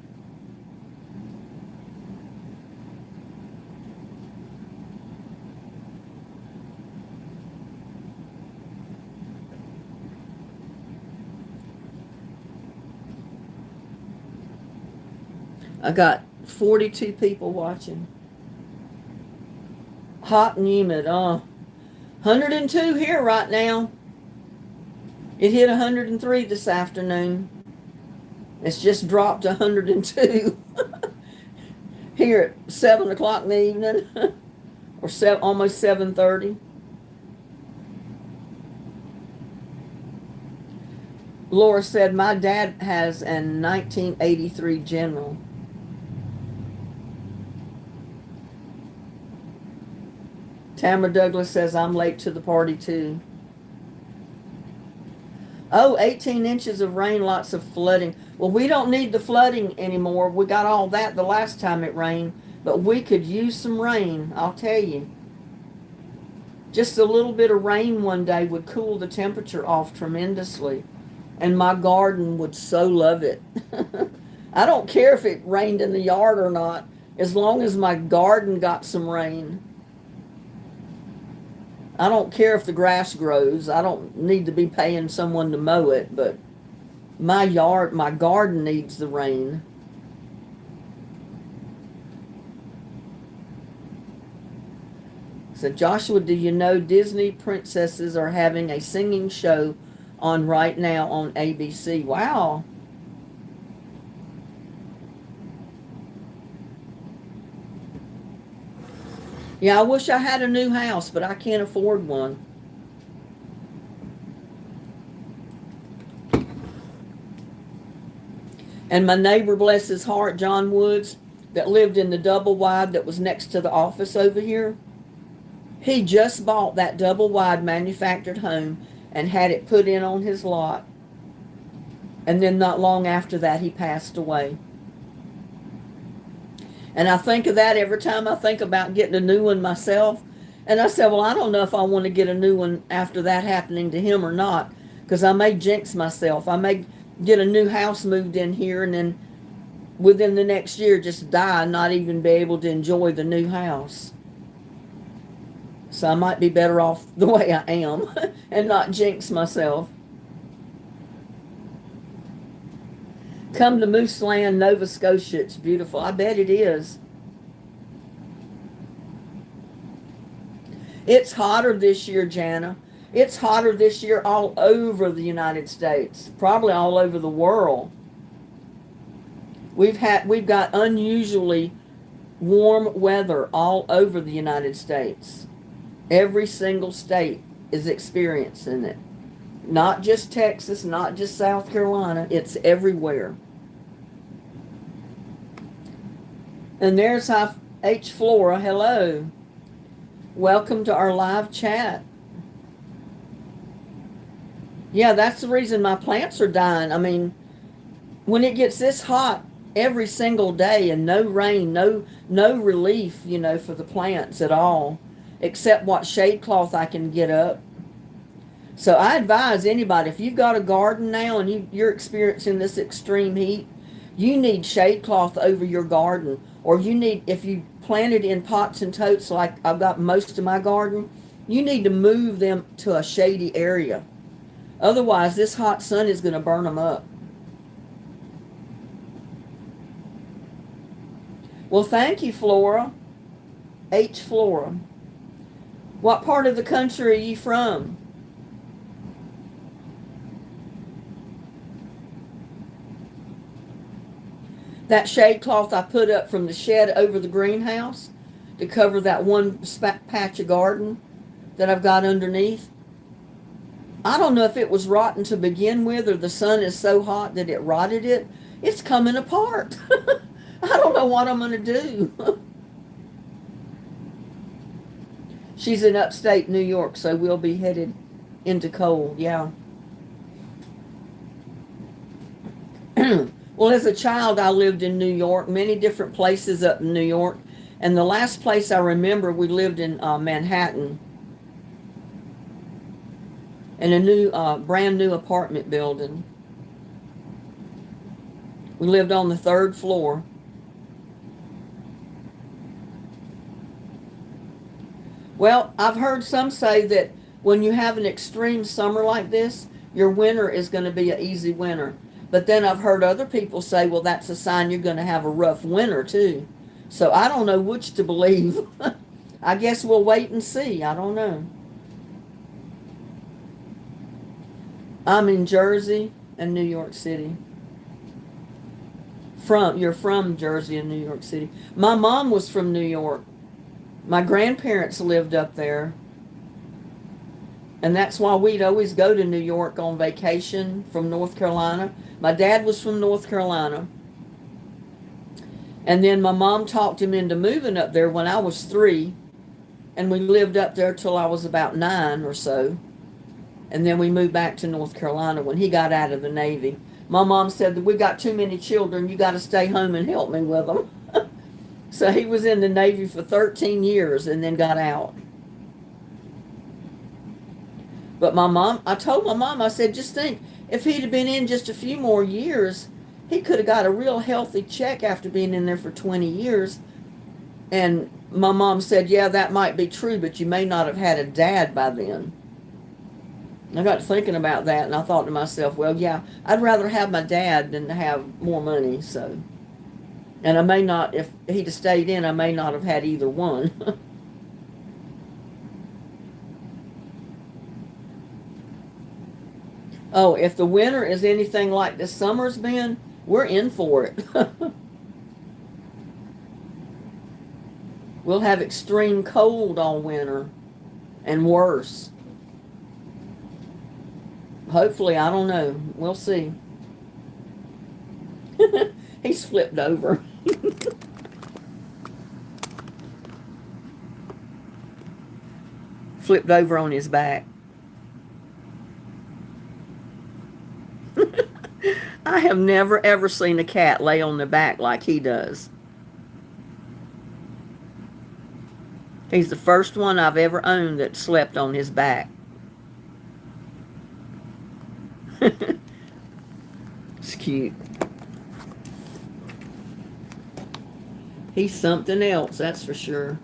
I got 42 people watching. Hot and humid. 102 here right now. It hit 103 this afternoon. It's just dropped to 102 here at 7 o'clock in the evening, or almost 7:30. Laura said, my dad has an 1983 General. Tamara Douglas says, I'm late to the party too. Oh, 18 inches of rain, lots of flooding. Well, we don't need the flooding anymore. We got all that the last time it rained, but we could use some rain, I'll tell you. Just a little bit of rain one day would cool the temperature off tremendously, and my garden would so love it. I don't care if it rained in the yard or not, as long as my garden got some rain. I don't care if the grass grows. I don't need to be paying someone to mow it, but my garden needs the rain. So Joshua, do you know Disney princesses are having a singing show on right now on ABC? Wow. Yeah, I wish I had a new house, but I can't afford one. And my neighbor, bless his heart, John Woods, that lived in the double wide that was next to the office over here, he just bought that double wide manufactured home and had it put in on his lot. And then not long after that, he passed away. And I think of that every time I think about getting a new one myself. And I said, well, I don't know if I want to get a new one after that happening to him or not, because I may jinx myself. I may get a new house moved in here and then within the next year just die and not even be able to enjoy the new house. So I might be better off the way I am and not jinx myself. Come to Moose Land, Nova Scotia. It's beautiful. I bet it is. It's hotter this year, Jana. It's hotter this year all over the United States, probably all over the world. We've got unusually warm weather all over the United States. Every single state is experiencing it. Not just Texas, not just South Carolina. It's everywhere. And there's H. Flora. Hello. Welcome to our live chat. Yeah, that's the reason my plants are dying. I mean, when it gets this hot every single day and no rain, no relief, for the plants at all, except what shade cloth I can get up. So I advise anybody, if you've got a garden now and you're experiencing this extreme heat, you need shade cloth over your garden. Or you need, if you planted in pots and totes like I've got most of my garden, you need to move them to a shady area. Otherwise, this hot sun is going to burn them up. Well, thank you, Flora. H. Flora. What part of the country are you from? That shade cloth I put up from the shed over the greenhouse to cover that one patch of garden that I've got underneath. I don't know if it was rotten to begin with or the sun is so hot that it rotted it. It's coming apart. I don't know what I'm going to do. She's in upstate New York, so we'll be headed into cold, yeah. Well, as a child, I lived in New York, many different places up in New York. And the last place I remember, we lived in Manhattan, in a new, brand new apartment building. We lived on the 3rd floor. Well, I've heard some say that when you have an extreme summer like this, your winter is going to be an easy winter. But then I've heard other people say, well, that's a sign you're going to have a rough winter too. So I don't know which to believe. I guess we'll wait and see. I don't know. I'm in Jersey and New York City. You're from Jersey and New York City. My mom was from New York. My grandparents lived up there. And that's why we'd always go to New York on vacation from North Carolina. My dad was from North Carolina. And then my mom talked him into moving up there when I was 3. And we lived up there till I was about 9 or so. And then we moved back to North Carolina when he got out of the Navy. My mom said that we got too many children. You got to stay home and help me with them. So he was in the Navy for 13 years and then got out. But I told my mom, I said, just think, if he'd have been in just a few more years, he could have got a real healthy check after being in there for 20 years. And my mom said, yeah, that might be true, but you may not have had a dad by then. I got to thinking about that, and I thought to myself, well, yeah, I'd rather have my dad than to have more money, so. And I may not, if he'd have stayed in, I may not have had either one. Oh, if the winter is anything like this summer's been, we're in for it. We'll have extreme cold all winter and worse. Hopefully, I don't know. We'll see. He's flipped over. Flipped over on his back. I have never ever seen a cat lay on the back like he does. He's the first one I've ever owned that slept on his back. It's cute. He's something else, that's for sure.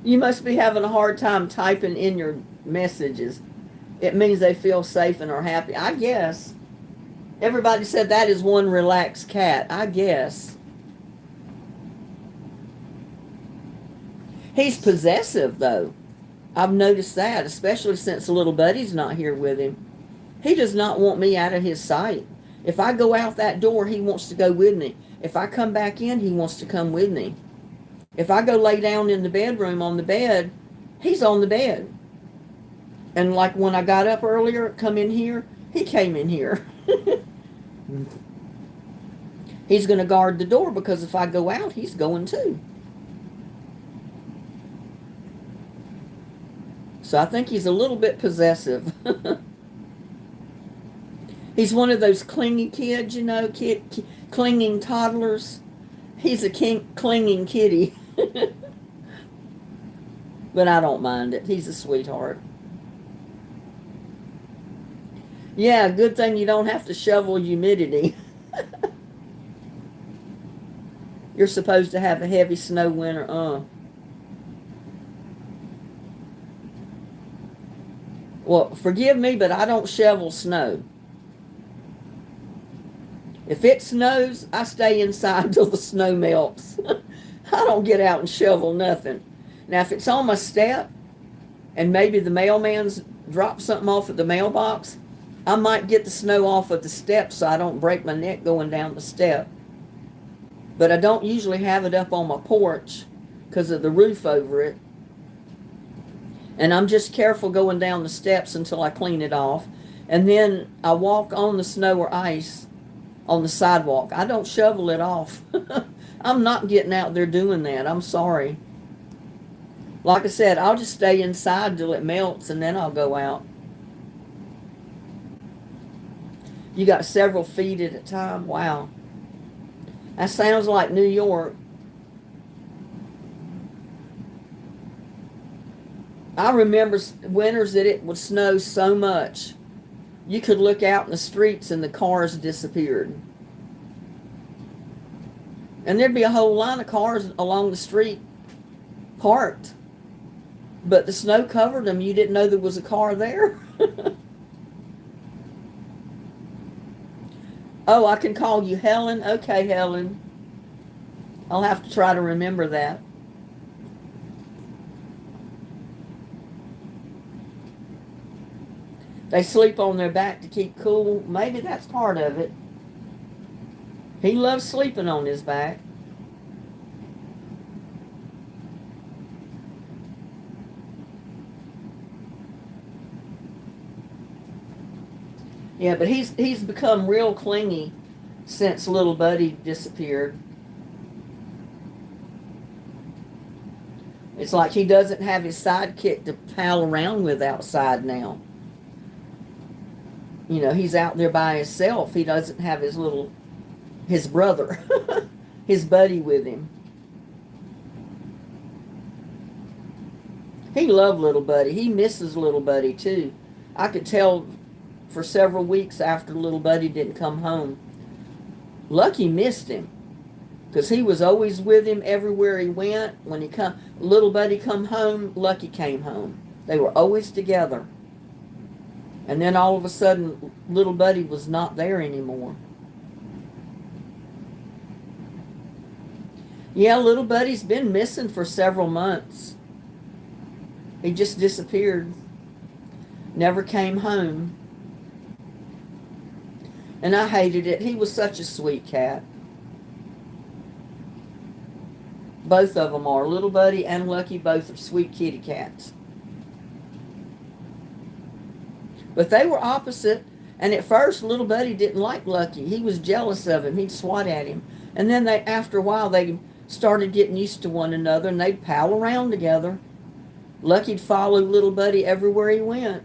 You must be having a hard time typing in your messages. It means they feel safe and are happy. I guess. Everybody said that is one relaxed cat. I guess. He's possessive, though. I've noticed that, especially since little buddy's not here with him. He does not want me out of his sight. If I go out that door, he wants to go with me. If I come back in, he wants to come with me. If I go lay down in the bedroom on the bed, he's on the bed. And like when I got up earlier, come in here, he came in here. He's going to guard the door because if I go out, he's going too. So I think he's a little bit possessive. He's one of those clingy kids, you know, clinging toddlers. He's a clinging kitty. But I don't mind it. He's a sweetheart. Yeah, good thing you don't have to shovel humidity. You're supposed to have a heavy snow winter. Well, forgive me, but I don't shovel snow. If it snows, I stay inside till the snow melts. I don't get out and shovel nothing. Now, if it's on my step, and maybe the mailman's dropped something off at the mailbox, I might get the snow off of the step so I don't break my neck going down the step. But I don't usually have it up on my porch because of the roof over it. And I'm just careful going down the steps until I clean it off. And then I walk on the snow or ice on the sidewalk. I don't shovel it off. I'm not getting out there doing that. I'm sorry. Like I said, I'll just stay inside till it melts and then I'll go out. You got several feet at a time? Wow. That sounds like New York. I remember winters that it would snow so much. You could look out in the streets and the cars disappeared. And there'd be a whole line of cars along the street parked. But the snow covered them. You didn't know there was a car there. Oh, I can call you Helen? Okay, Helen. I'll have to try to remember that. They sleep on their back to keep cool. Maybe that's part of it. He loves sleeping on his back. Yeah, but he's become real clingy since little Buddy disappeared. It's like he doesn't have his sidekick to pal around with outside now. You know, he's out there by himself. He doesn't have his brother, his buddy with him. He loved little Buddy. He misses little Buddy too. I could tell for several weeks after little Buddy didn't come home. Lucky missed him because he was always with him everywhere he went. When little Buddy come home, Lucky came home. They were always together. And then all of a sudden, little Buddy was not there anymore. Yeah, little Buddy's been missing for several months. He just disappeared. Never came home. And I hated it. He was such a sweet cat. Both of them are. Little Buddy and Lucky both are sweet kitty cats. But they were opposite. And at first, little Buddy didn't like Lucky. He was jealous of him. He'd swat at him. And then after a while, they started getting used to one another and they'd pal around together. Lucky'd follow little Buddy everywhere he went.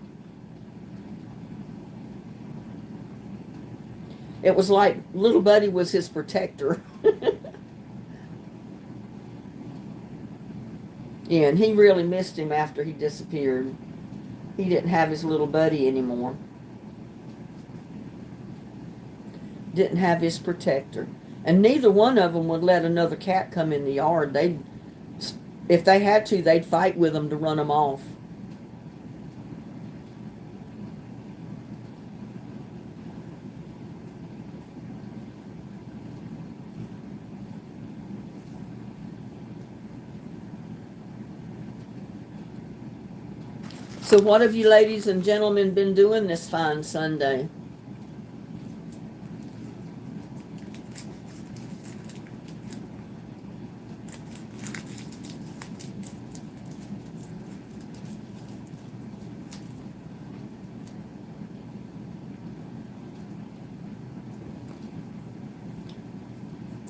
It was like little Buddy was his protector. Yeah, and he really missed him after he disappeared. He didn't have his little Buddy anymore. Didn't have his protector. And neither one of them would let another cat come in the yard. If they had to, they'd fight with them to run them off. So what have you ladies and gentlemen been doing this fine Sunday?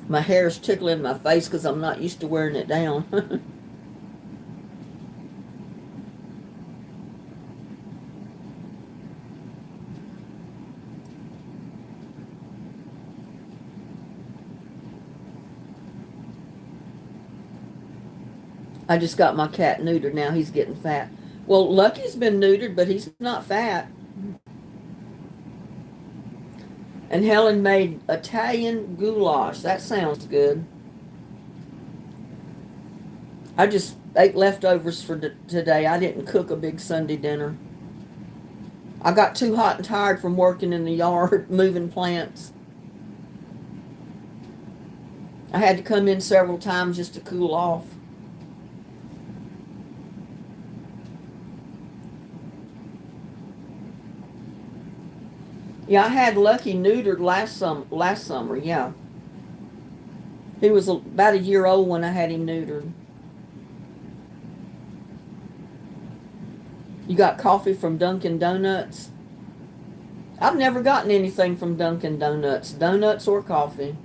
My hair's tickling my face because I'm not used to wearing it down. I just got my cat neutered. Now he's getting fat. Well, Lucky's been neutered, but he's not fat. And Helen made Italian goulash. That sounds good. I just ate leftovers for today. I didn't cook a big Sunday dinner. I got too hot and tired from working in the yard, moving plants. I had to come in several times just to cool off. Yeah, I had Lucky neutered last summer, yeah. He was about a year old when I had him neutered. You got coffee from Dunkin' Donuts? I've never gotten anything from Dunkin' Donuts, donuts or coffee.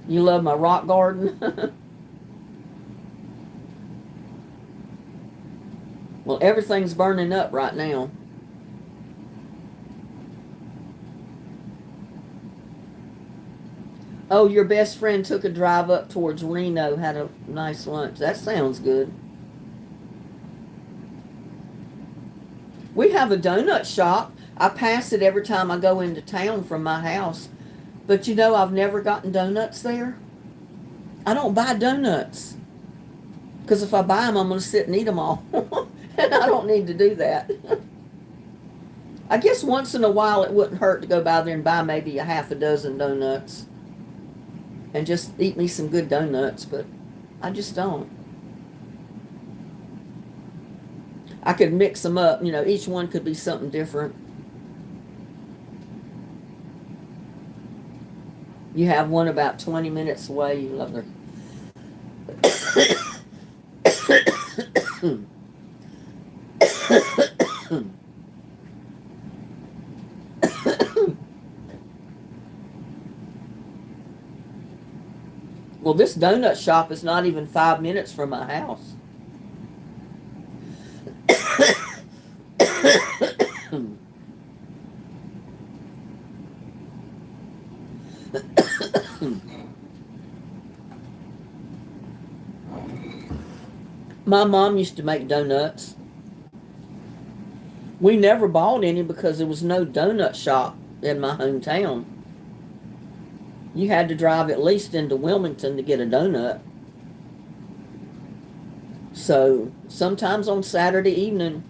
You love my rock garden? Well, everything's burning up right now. Oh, your best friend took a drive up towards Reno, had a nice lunch. That sounds good. We have a donut shop. I pass it every time I go into town from my house. But you know, I've never gotten donuts there. I don't buy donuts. Because if I buy them, I'm going to sit and eat them all. And I don't need to do that. I guess once in a while it wouldn't hurt to go by there and buy maybe a half a dozen donuts. And just eat me some good donuts. But I just don't. I could mix them up. You know, each one could be something different. You have one about 20 minutes away. You love her. Well, this donut shop is not even 5 minutes from my house. My mom used to make donuts. We never bought any because there was no donut shop in my hometown. You had to drive at least into Wilmington to get a donut. So sometimes on Saturday evening,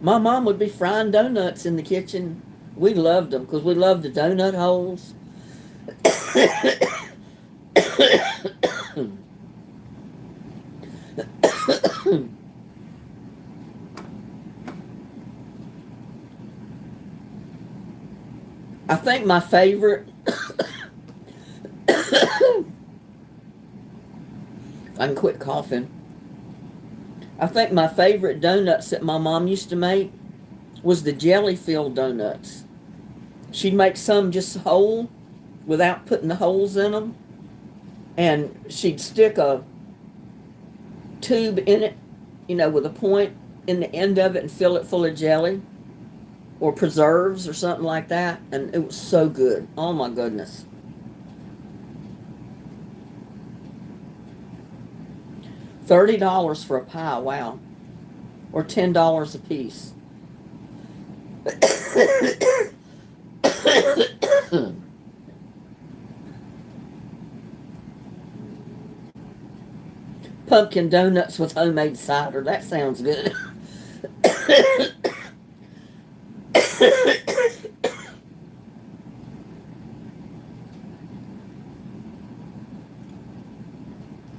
my mom would be frying donuts in the kitchen. We loved them because we loved the donut holes. I think my favorite, if I can quit coughing, I think my favorite donuts that my mom used to make was the jelly-filled donuts. She'd make some just whole without putting the holes in them. And she'd stick a tube in it, you know, with a point in the end of it and fill it full of jelly or preserves or something like that. And it was so good. Oh my goodness. $30 for a pie, wow. Or $10 a piece. Pumpkin donuts with homemade cider. That sounds good.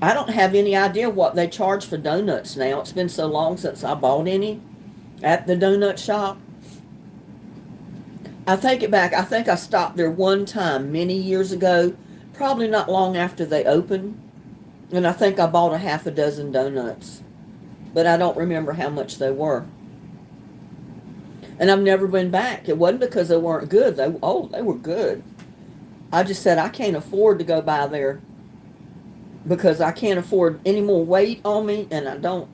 I don't have any idea what they charge for donuts now. It's been so long since I bought any at the donut shop. I take it back. I think I stopped there one time many years ago, probably not long after they opened. And I think I bought a half a dozen donuts. But I don't remember how much they were. And I've never been back. It wasn't because they weren't good. They were good. I just said I can't afford to go by there because I can't afford any more weight on me, and I don't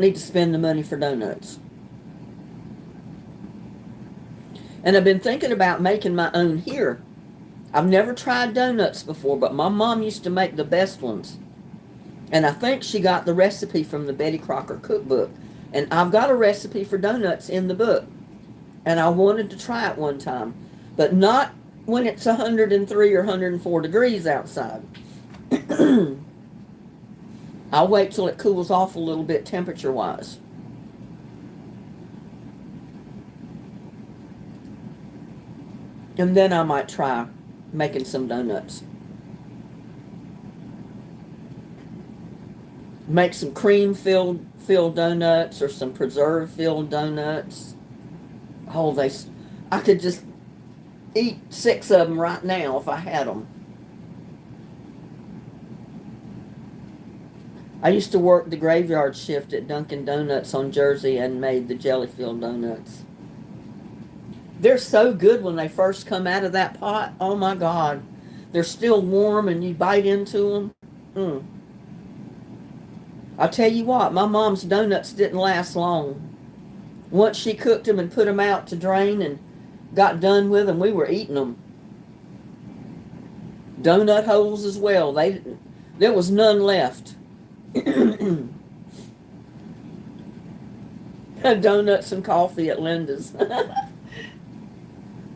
need to spend the money for donuts. And I've been thinking about making my own here. I've never tried donuts before, but my mom used to make the best ones. And I think she got the recipe from the Betty Crocker cookbook. And I've got a recipe for donuts in the book. And I wanted to try it one time. But not when it's 103 or 104 degrees outside. I'll wait till it cools off a little bit temperature-wise. And then I might try making some donuts. Make some cream-filled donuts or some preserve-filled donuts. Oh, I could just eat 6 of them right now if I had them. I used to work the graveyard shift at Dunkin' Donuts on Jersey and made the jelly-filled donuts. They're so good when they first come out of that pot. Oh my God. they're still warm and you bite into them. I'll tell you what, my mom's donuts didn't last long. Once she cooked them and put them out to drain and got done with them, we were eating them. Donut holes as well. There was none left. Donuts and coffee at Linda's.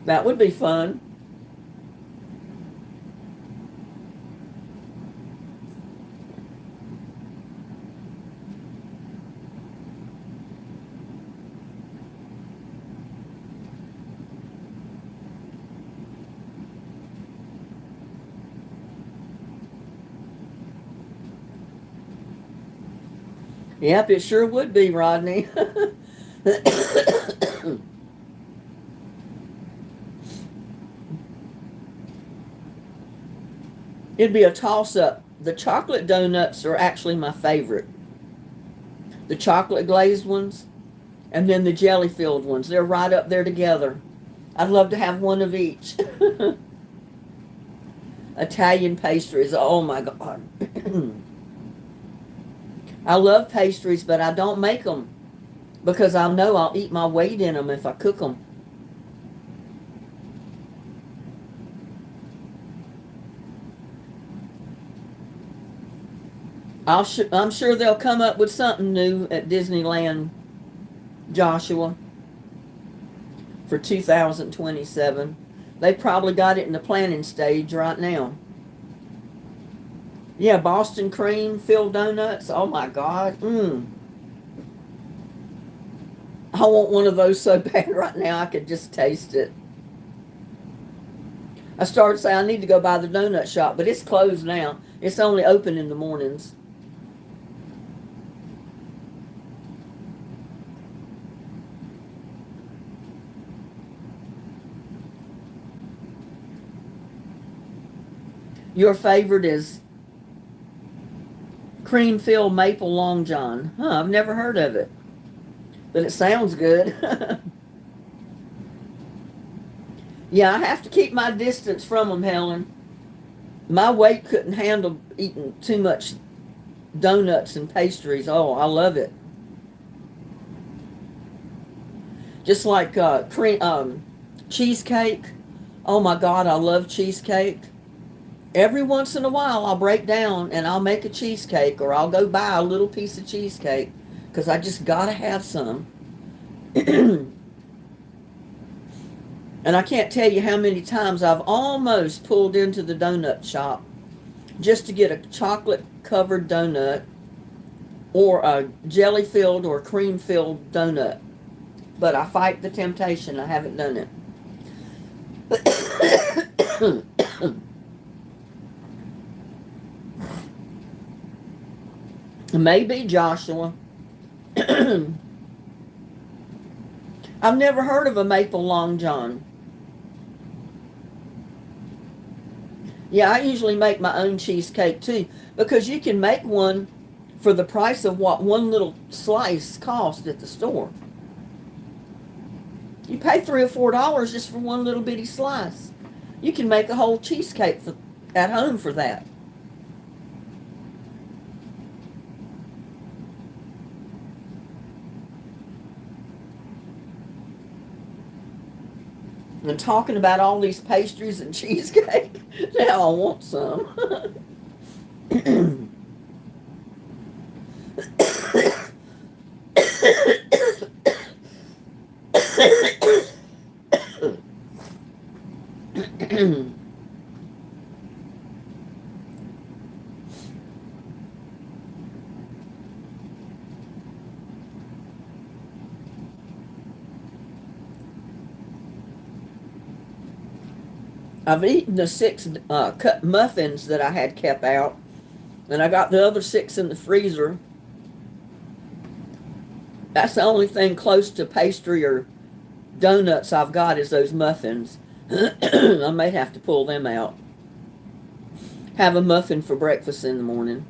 That would be fun. Yep, it sure would be, Rodney. It'd be a toss-up. The chocolate donuts are actually my favorite. The chocolate glazed ones, and then the jelly-filled ones. They're right up there together. I'd love to have one of each. Italian pastries, oh my God. I love pastries, but I don't make them because I know I'll eat my weight in them if I cook them. I'm sure they'll come up with something new at Disneyland, Joshua, for 2027. They probably got it in the planning stage right now. Yeah, Boston cream filled donuts. Oh my God. I want one of those so bad right now I could just taste it. I started saying I need to go by the donut shop, but it's closed now. It's only open in the mornings. Your favorite is cream-filled maple long john. Huh, I've never heard of it. But it sounds good. Yeah, I have to keep my distance from them, Helen. My weight couldn't handle eating too much donuts and pastries. Oh, I love it. Just like cheesecake. Oh my God, I love cheesecake. Every once in a while, I'll break down and I'll make a cheesecake, or I'll go buy a little piece of cheesecake because I just gotta have some. And I can't tell you how many times I've almost pulled into the donut shop just to get a chocolate-covered donut or a jelly-filled or cream-filled donut. But I fight the temptation. I haven't done it. Maybe, Joshua. I've never heard of a maple long john. Yeah, I usually make my own cheesecake too, because you can make one for the price of what one little slice costs at the store. You pay $3 or $4 just for one little bitty slice. You can make a whole cheesecake at home for that. And talking about all these pastries and cheesecake, now I want some. I've eaten the 6 cut muffins that I had kept out, and I got the other 6 in the freezer. That's the only thing close to pastry or donuts I've got is those muffins. I may have to pull them out. Have a muffin for breakfast in the morning.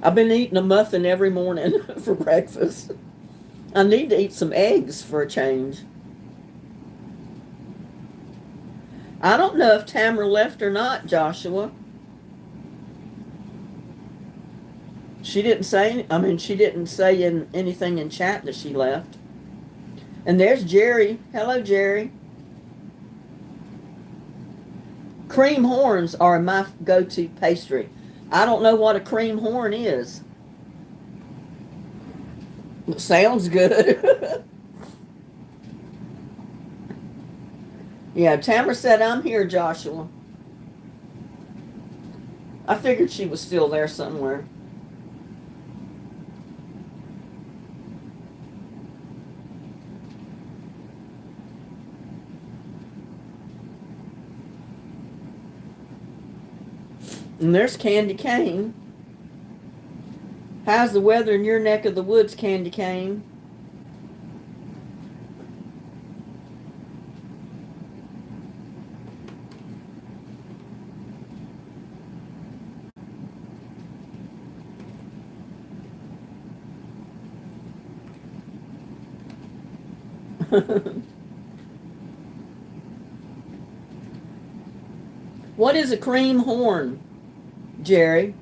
I've been eating a muffin every morning for breakfast. I need to eat some eggs for a change. I don't know if Tamara left or not, Joshua. She didn't say, she didn't say anything in chat that she left. And there's Jerry. Hello, Jerry. Cream horns are my go-to pastry. I don't know what a cream horn is. It sounds good. Yeah, Tamara said, I'm here, Joshua. I figured she was still there somewhere. And there's Candy Cane. How's the weather in your neck of the woods, Candy Cane? What is a cream horn, Jerry?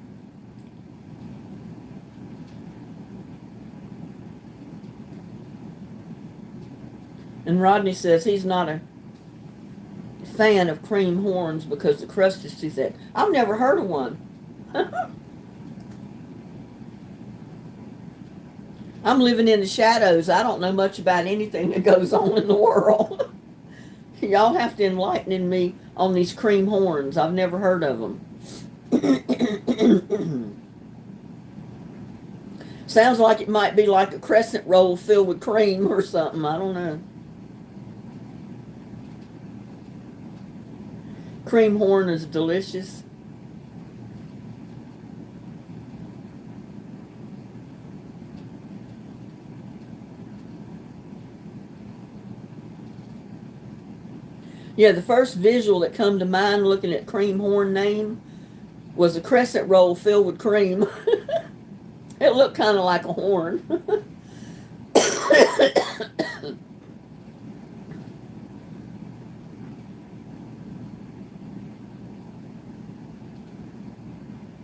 And Rodney says he's not a fan of cream horns because the crust is too thick. I've never heard of one. I'm living in the shadows. I don't know much about anything that goes on in the world. Y'all have to enlighten me on these cream horns. I've never heard of them. Sounds like it might be like a crescent roll filled with cream or something. I don't know. Cream horn is delicious. Yeah, the first visual that come to mind looking at cream horn name was a crescent roll filled with cream. It looked kind of like a horn.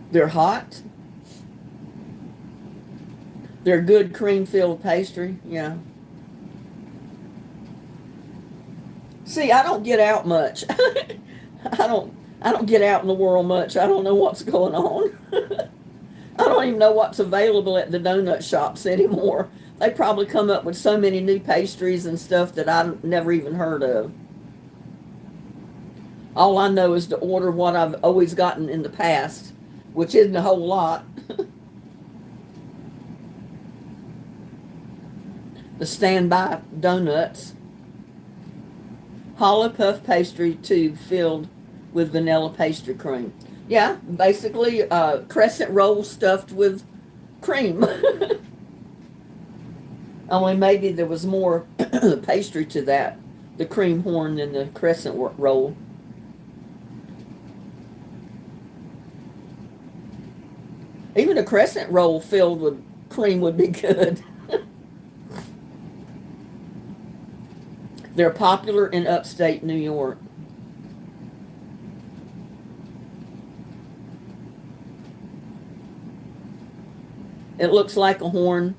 They're hot. They're good cream-filled pastry. Yeah. See, I don't get out much. I don't get out in the world much. I don't know what's going on. I don't even know what's available at the donut shops anymore. They probably come up with so many new pastries and stuff that I've never even heard of. All I know is to order what I've always gotten in the past, which isn't a whole lot. The standby donuts. Hollow puff pastry tube filled with vanilla pastry cream. Yeah, basically crescent roll stuffed with cream. Only maybe there was more pastry to that, the cream horn, than the crescent roll. Even a crescent roll filled with cream would be good. They're popular in upstate New York. It looks like a horn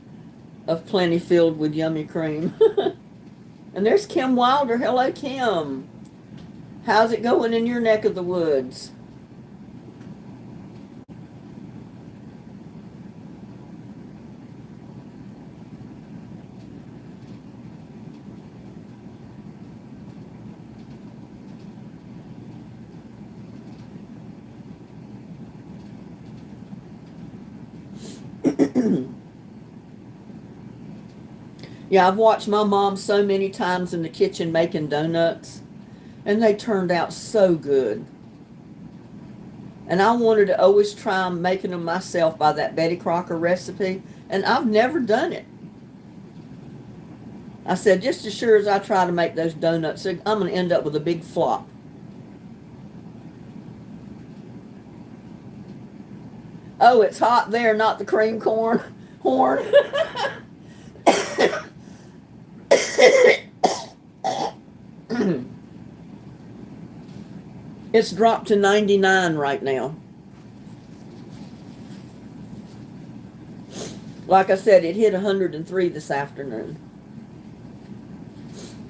of plenty filled with yummy cream. And there's Kim Wilder. Hello, Kim. How's it going in your neck of the woods? Yeah, I've watched my mom so many times in the kitchen making donuts, and they turned out so good. And I wanted to always try making them myself by that Betty Crocker recipe, and I've never done it. I said, just as sure as I try to make those donuts, I'm going to end up with a big flop. Oh, it's hot there, not the cream corn horn. It's dropped to 99 right now. Like I said, it hit 103 this afternoon.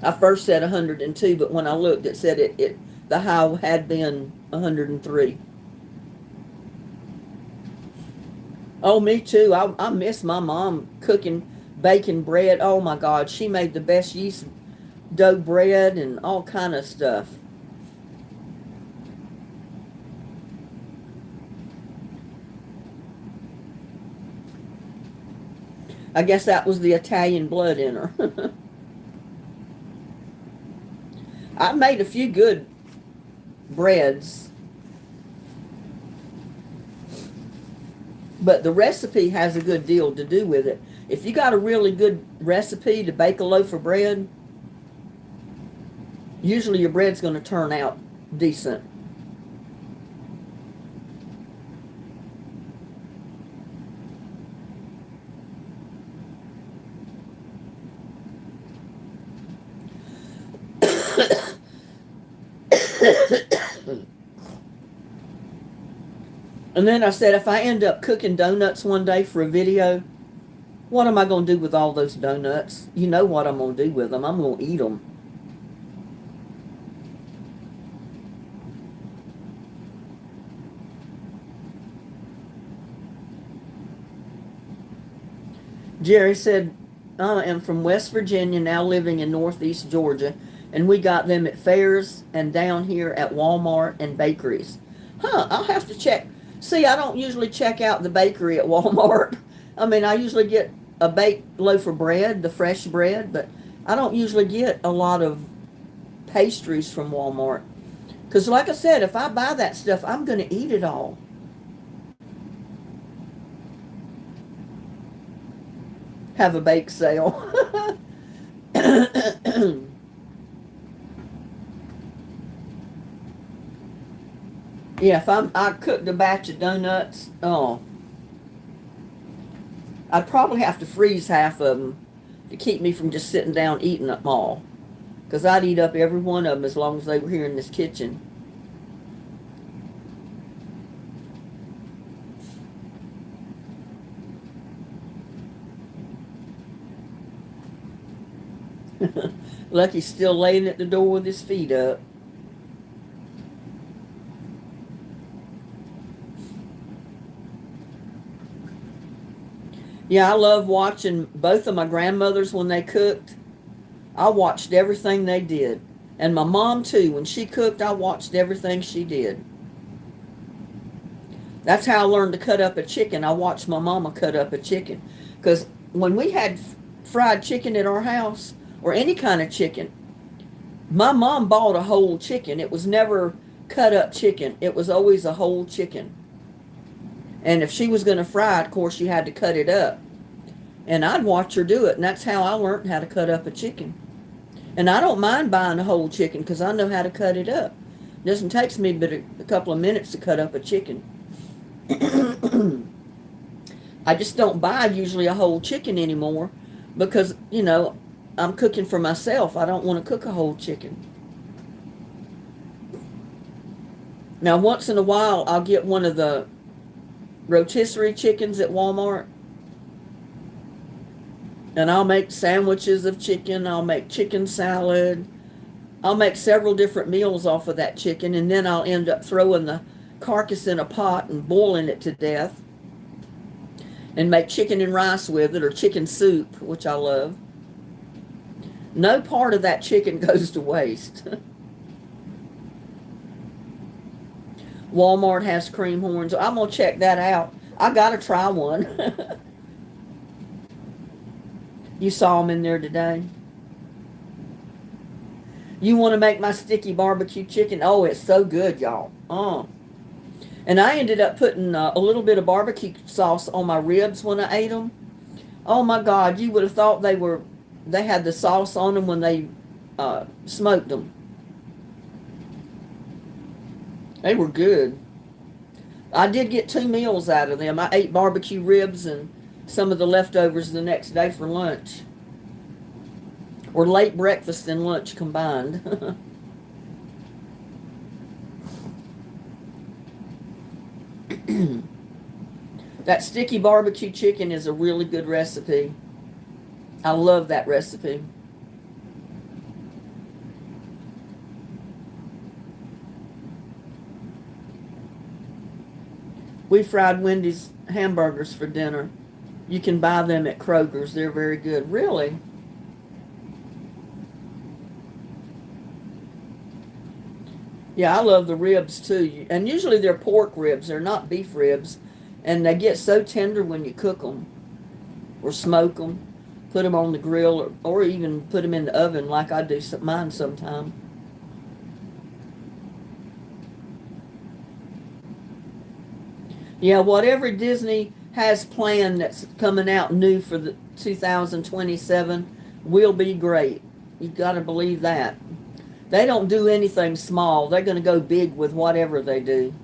I first said 102, but when I looked, it said the high had been 103. Oh, me too. I miss my mom cooking, baking bread. Oh my God, she made the best yeast dough bread and all kind of stuff. I guess that was the Italian blood in her. I made a few good breads, but the recipe has a good deal to do with it. If you got a really good recipe to bake a loaf of bread, usually your bread's going to turn out decent. And then I said, if I end up cooking donuts one day for a video, what am I going to do with all those donuts? You know what I'm going to do with them. I'm going to eat them. Jerry said, I am from West Virginia, now living in Northeast Georgia, and we got them at fairs and down here at Walmart and bakeries. I'll have to check. See, I don't usually check out the bakery at Walmart. I mean, I usually get a baked loaf of bread, the fresh bread, but I don't usually get a lot of pastries from Walmart. Because like I said, if I buy that stuff, I'm going to eat it all. Have a bake sale. Yeah, if I cooked a batch of donuts, I'd probably have to freeze half of them to keep me from just sitting down eating them all. Because I'd eat up every one of them as long as they were here in this kitchen. Lucky's still laying at the door with his feet up. Yeah, I love watching both of my grandmothers when they cooked. I watched everything they did. And my mom too, when she cooked, I watched everything she did. That's how I learned to cut up a chicken. I watched my mama cut up a chicken. Because when we had fried chicken at our house, or any kind of chicken, my mom bought a whole chicken. It was never cut up chicken. It was always a whole chicken. And if she was going to fry it, of course, you had to cut it up. And I'd watch her do it. And that's how I learned how to cut up a chicken. And I don't mind buying a whole chicken because I know how to cut it up. It doesn't take me but a couple of minutes to cut up a chicken. I just don't buy usually a whole chicken anymore because, you know, I'm cooking for myself. I don't want to cook a whole chicken. Now, once in a while, I'll get one of the rotisserie chickens at Walmart. And I'll make sandwiches of chicken. I'll make chicken salad. I'll make several different meals off of that chicken. And then I'll end up throwing the carcass in a pot and boiling it to death. And make chicken and rice with it, or chicken soup, which I love. No part of that chicken goes to waste. Walmart has cream horns. I'm going to check that out. I got to try one. You saw them in there today. You want to make my sticky barbecue chicken? Oh, it's so good, y'all. And I ended up putting a little bit of barbecue sauce on my ribs when I ate them. Oh my God, you would have thought they had the sauce on them when they smoked them. They were good. I did get 2 meals out of them. I ate barbecue ribs and some of the leftovers the next day for lunch. Or late breakfast and lunch combined. That sticky barbecue chicken is a really good recipe. I love that recipe. We fried Wendy's hamburgers for dinner. You can buy them at Kroger's. They're very good. Really? Yeah, I love the ribs too. And usually they're pork ribs. They're not beef ribs. And they get so tender when you cook them or smoke them. Put them on the grill or even put them in the oven like I do mine sometime. Yeah, whatever Disney has planned that's coming out new for the 2027 will be great. You've got to believe that. They don't do anything small. They're going to go big with whatever they do.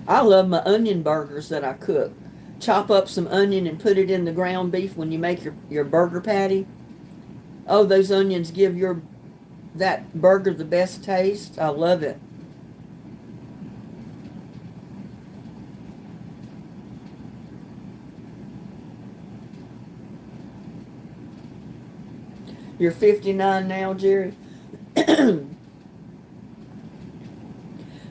I love my onion burgers that I cook. Chop up some onion and put it in the ground beef when you make your burger patty. Oh, those onions give that burger the best taste. I love it. You're 59 now, Jerry?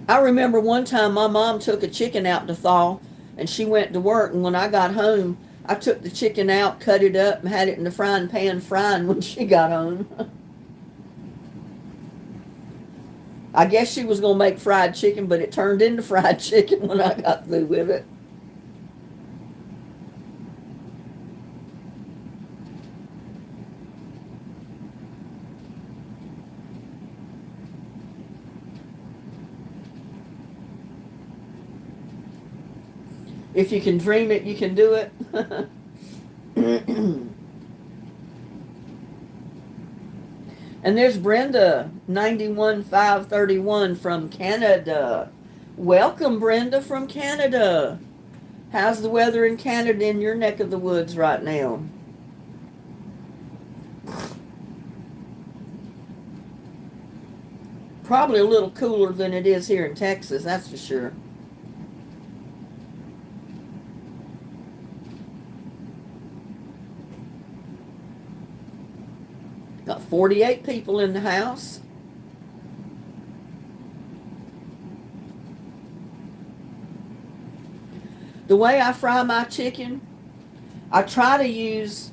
I remember one time my mom took a chicken out to thaw, and she went to work, and when I got home, I took the chicken out, cut it up, and had it in the frying pan frying when she got home. I guess she was going to make fried chicken, but it turned into fried chicken when I got through with it. If you can dream it, you can do it. And there's Brenda, 91531 from Canada. Welcome, Brenda from Canada. How's the weather in Canada in your neck of the woods right now? Probably a little cooler than it is here in Texas, that's for sure. Got 48 people in the house. The way I fry my chicken, I try to use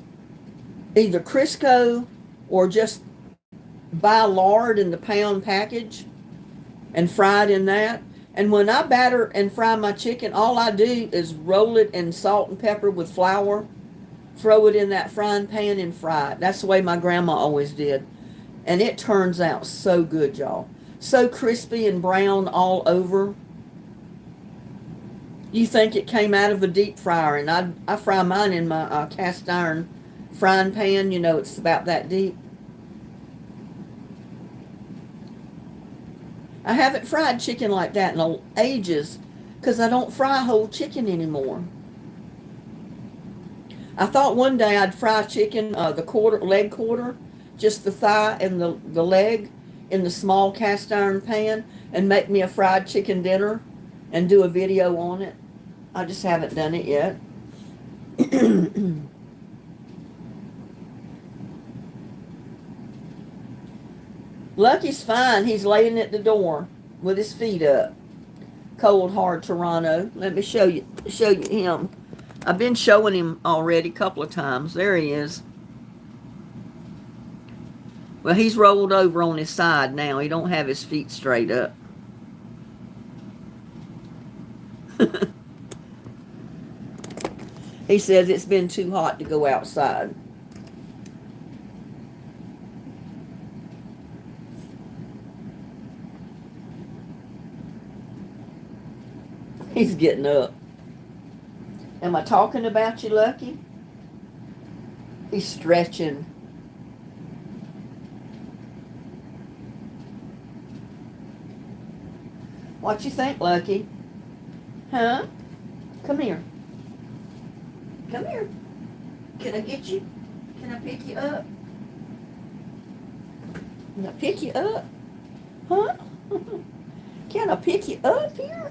either Crisco or just buy lard in the pound package and fry it in that. And when I batter and fry my chicken, all I do is roll it in salt and pepper with flour, throw it in that frying pan and fry it. That's the way my grandma always did. And it turns out so good, y'all. So crispy and brown all over. You think it came out of a deep fryer. And I fry mine in my cast iron frying pan. You know, it's about that deep. I haven't fried chicken like that in ages because I don't fry whole chicken anymore. I thought one day I'd fry chicken, the leg quarter, just the thigh and the leg in the small cast iron pan and make me a fried chicken dinner and do a video on it. I just haven't done it yet. Lucky's fine. He's laying at the door with his feet up. Cold, hard Toronto. Let me show you him. I've been showing him already a couple of times. There he is. Well, he's rolled over on his side now. He don't have his feet straight up. He says it's been too hot to go outside. He's getting up. Am I talking about you, Lucky? He's stretching. What you think, Lucky? Huh? Come here. Come here. Can I get you? Can I pick you up? Can I pick you up? Huh? Can I pick you up here?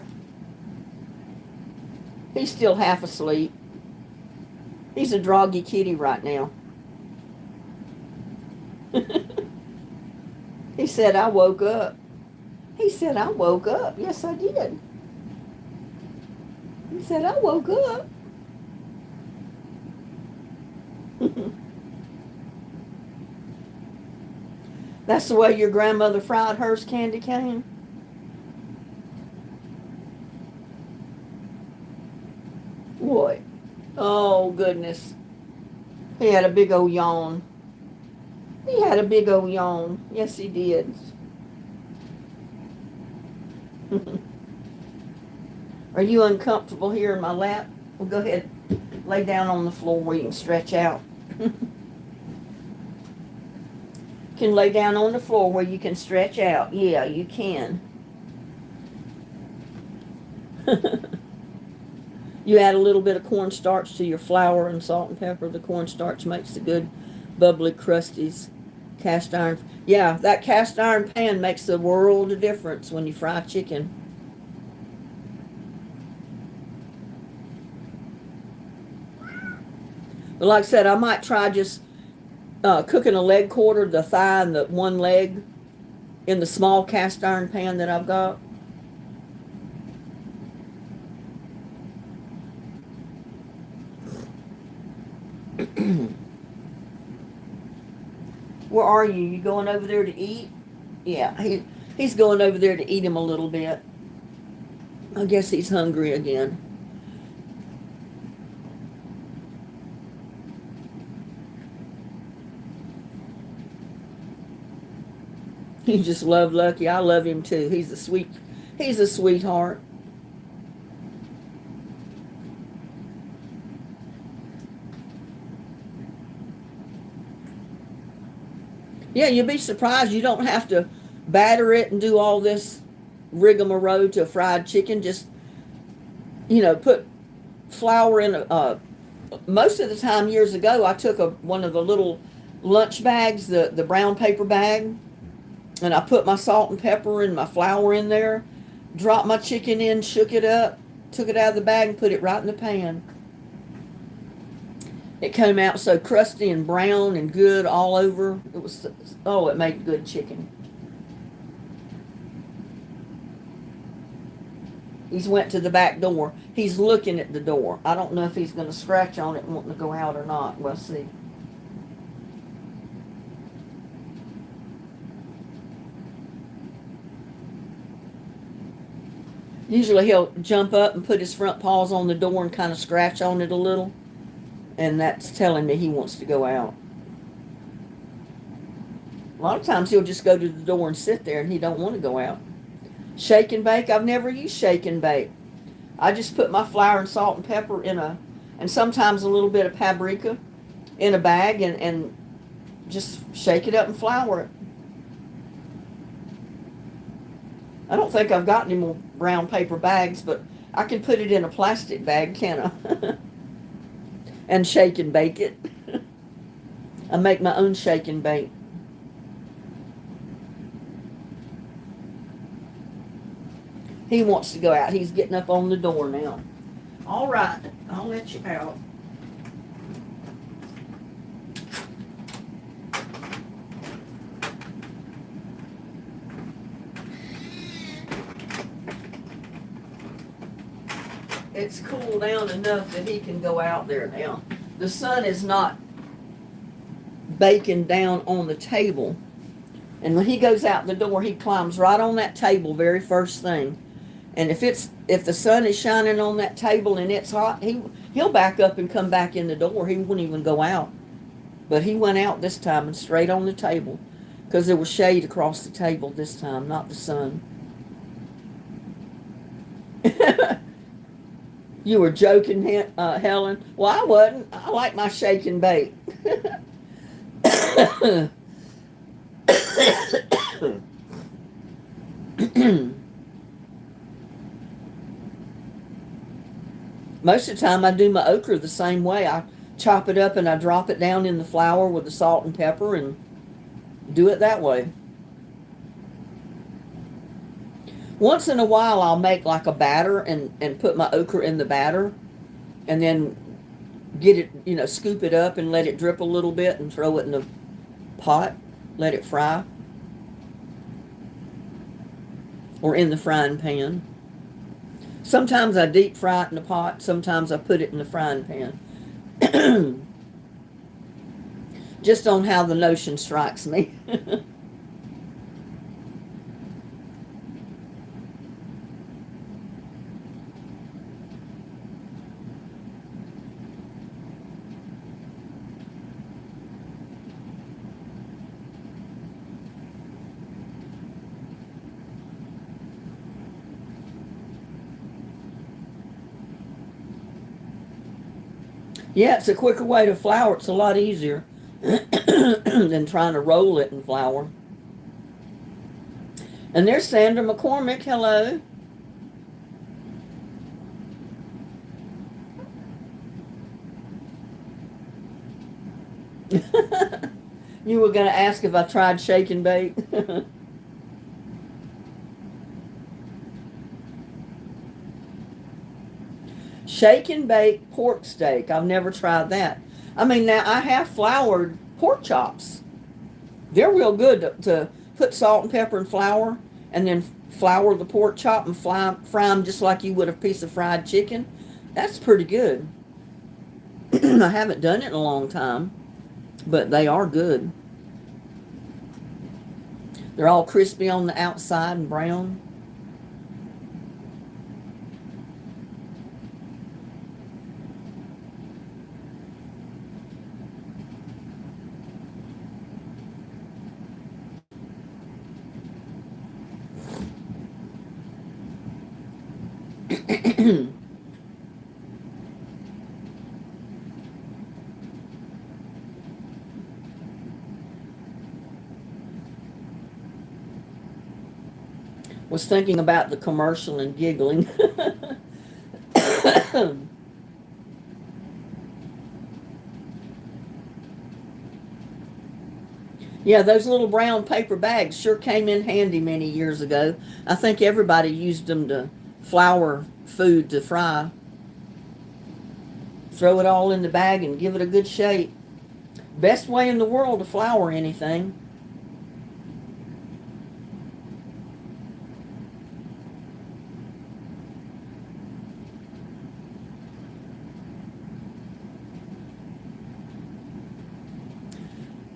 He's still half asleep. He's a droggy kitty right now. He said, I woke up. He said, I woke up. Yes, I did. He said, I woke up. That's the way your grandmother fried hers, candy cane? What? Oh, goodness. He had a big old yawn. He had a big old yawn. Yes, he did. Are you uncomfortable here in my lap? Well, go ahead. Lay down on the floor where you can stretch out. Can lay down on the floor where you can stretch out. Yeah, you can. You add a little bit of cornstarch to your flour and salt and pepper. The cornstarch makes the good, bubbly crusties. Cast iron. Yeah, that cast iron pan makes a world of difference when you fry chicken. But like I said, I might try just cooking a leg quarter, the thigh and the one leg in the small cast iron pan that I've got. Where are you? You going over there to eat? Yeah, he's going over there to eat him a little bit. I guess he's hungry again. You just love Lucky. I love him too. He's a sweetheart. Yeah, you'll be surprised. You don't have to batter it and do all this rigmarole to a fried chicken. Just, put flour in most of the time years ago, I took one of the little lunch bags, the brown paper bag, and I put my salt and pepper and my flour in there, dropped my chicken in, shook it up, took it out of the bag and put it right in the pan. It came out so crusty and brown and good all over. It made good chicken. He's went to the back door. He's looking at the door. I don't know if he's going to scratch on it and wanting to go out or not. We'll see. Usually he'll jump up and put his front paws on the door and kind of scratch on it a little. And that's telling me he wants to go out. A lot of times he'll just go to the door and sit there and he don't want to go out. Shake and bake, I've never used shake and bake. I just put my flour and salt and pepper and sometimes a little bit of paprika in a bag and just shake it up and flour it. I don't think I've got any more brown paper bags, but I can put it in a plastic bag, can't I? And shake and bake it. I make my own shake and bake. He wants to go out. He's getting up on the door now. All right, I'll let you out. It's cooled down enough that he can go out there now. The sun is not baking down on the table. And when he goes out the door, he climbs right on that table very first thing. And if the sun is shining on that table and it's hot, he'll back up and come back in the door. He wouldn't even go out. But he went out this time and straight on the table because there was shade across the table this time, not the sun. You were joking, Helen? Well, I wasn't. I like my shake and bake. Most of the time I do my okra the same way. I chop it up and I drop it down in the flour with the salt and pepper and do it that way. Once in a while, I'll make like a batter and put my okra in the batter, and then get it, scoop it up and let it drip a little bit and throw it in the pot, let it fry, or in the frying pan. Sometimes I deep fry it in the pot, sometimes I put it in the frying pan. Just on how the notion strikes me. Yeah, it's a quicker way to flour. It's a lot easier than trying to roll it in flour. And there's Sandra McCormick. Hello. You were going to ask if I tried shake and bake. Shake and bake pork steak. I've never tried that. I mean, now I have floured pork chops. They're real good to put salt and pepper and flour, and then flour the pork chop and fry them just like you would a piece of fried chicken. That's pretty good. I haven't done it in a long time, but they are good. They're all crispy on the outside and brown. Was thinking about the commercial and giggling. Yeah, those little brown paper bags sure came in handy many years ago. I think everybody used them to flour food to fry. Throw it all in the bag and give it a good shake. Best way in the world to flour anything.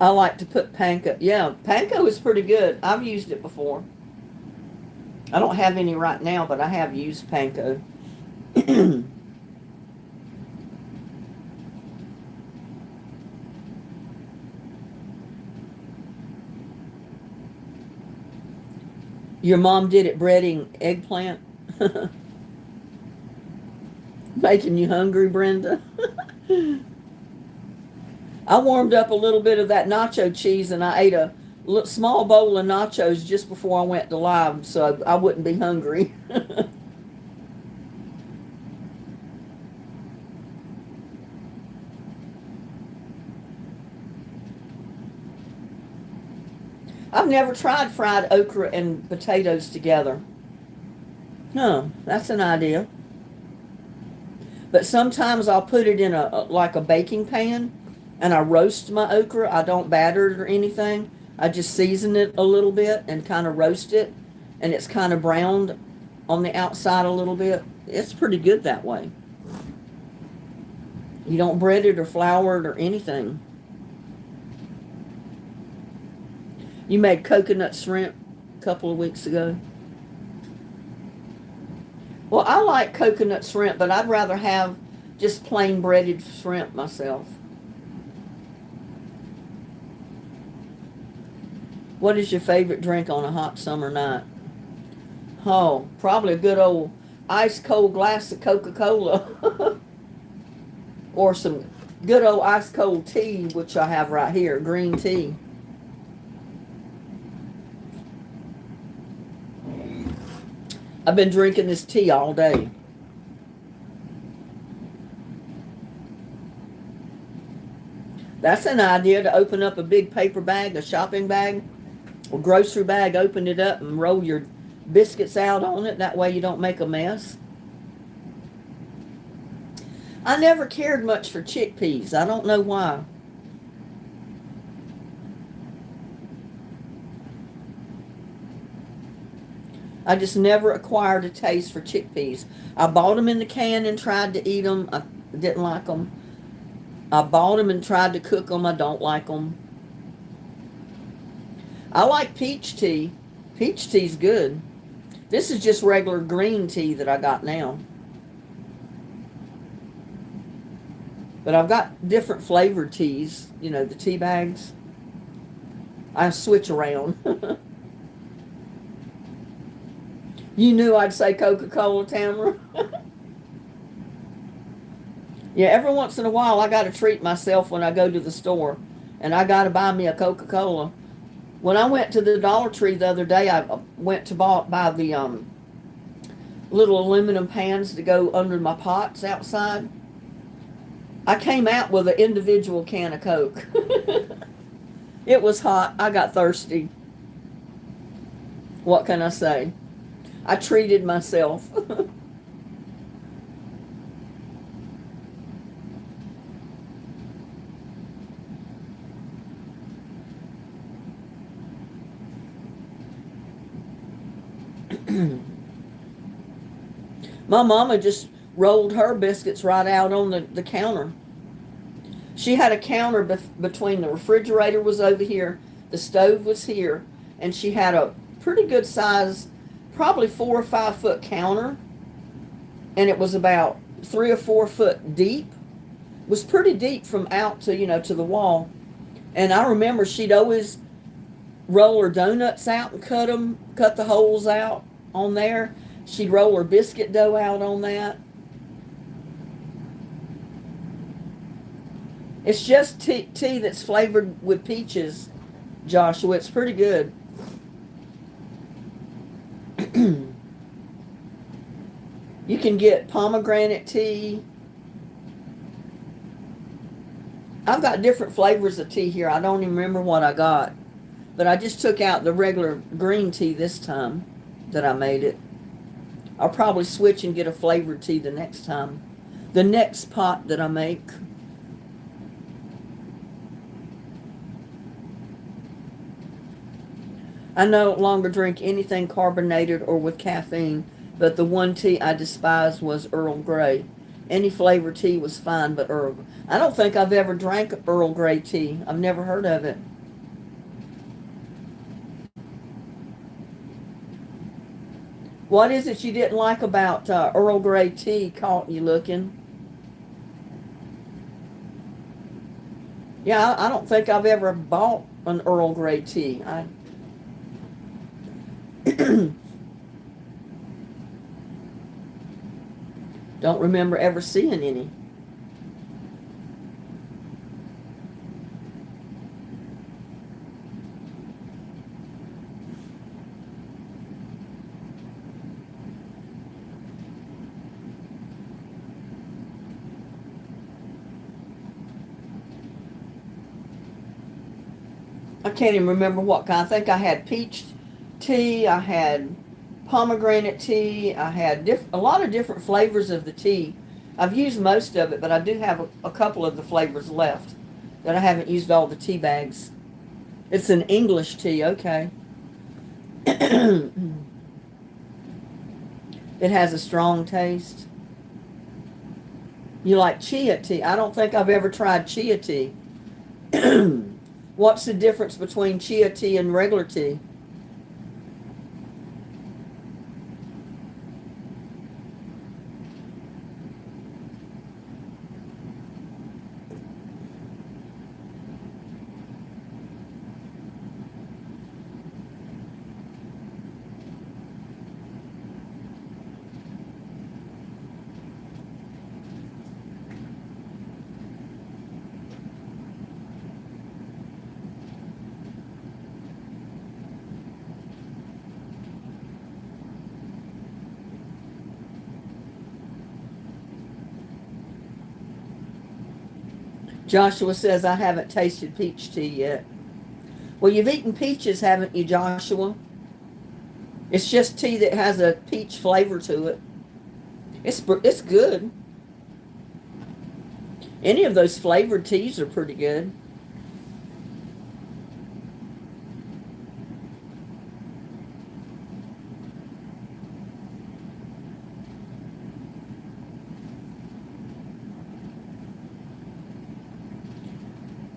I like to put panko. Yeah, panko is pretty good. I've used it before. I don't have any right now, but I have used panko. Your mom did it breading eggplant? Making you hungry, Brenda? I warmed up a little bit of that nacho cheese and I ate a small bowl of nachos just before I went to live so I wouldn't be hungry. I've never tried fried okra and potatoes together. Huh, that's an idea. But sometimes I'll put it in like a baking pan and I roast my okra. I don't batter it or anything. I just season it a little bit and kind of roast it, and it's kind of browned on the outside a little bit. It's pretty good that way. You don't bread it or flour it or anything. You made coconut shrimp a couple of weeks ago. Well, I like coconut shrimp, but I'd rather have just plain breaded shrimp myself. What is your favorite drink on a hot summer night? Oh, probably a good old ice cold glass of Coca-Cola. Or some good old ice cold tea, which I have right here, green tea. I've been drinking this tea all day. That's an idea, to open up a big paper bag, a shopping bag, or grocery bag, open it up and roll your biscuits out on it. That way you don't make a mess. I never cared much for chickpeas. I don't know why. I just never acquired a taste for chickpeas. I bought them in the can and tried to eat them. I didn't like them. I bought them and tried to cook them. I don't like them. I like peach tea. Peach tea's good. This is just regular green tea that I got now. But I've got different flavored teas. You know, the tea bags. I switch around. You knew I'd say Coca-Cola, Tamara. Yeah, every once in a while I got to treat myself when I go to the store. And I got to buy me a Coca-Cola. When I went to the Dollar Tree the other day, I went to buy the little aluminum pans to go under my pots outside. I came out with an individual can of Coke. It was hot. I got thirsty. What can I say? I treated myself. My mama just rolled her biscuits right out on the counter. She had a counter between the refrigerator was over here, the stove was here, and she had a pretty good size, probably 4 or 5 foot counter, and it was about 3 or 4 foot deep. It was pretty deep from out to, to the wall. And I remember she'd always roll her donuts out and cut the holes out on there. She'd roll her biscuit dough out on that. It's just tea that's flavored with peaches, Joshua. It's pretty good. You can get pomegranate tea. I've got different flavors of tea here. I don't even remember what I got. But I just took out the regular green tea this time that I made it. I'll probably switch and get a flavored tea the next time. The next pot that I make. I no longer drink anything carbonated or with caffeine, but the one tea I despised was Earl Grey. Any flavored tea was fine, but Earl. I don't think I've ever drank Earl Grey tea. I've never heard of it. What is it you didn't like about Earl Grey tea? Caught you looking. Yeah, I don't think I've ever bought an Earl Grey tea. I don't remember ever seeing any. I can't even remember what kind. I think I had peach tea, I had pomegranate tea, I had a lot of different flavors of the tea. I've used most of it, but I do have a couple of the flavors left that I haven't used all the tea bags. It's an English tea, okay. It has a strong taste. You like chia tea? I don't think I've ever tried chia tea. What's the difference between chia tea and regular tea? Joshua says, I haven't tasted peach tea yet. Well, you've eaten peaches, haven't you, Joshua? It's just tea that has a peach flavor to it. It's good. Any of those flavored teas are pretty good.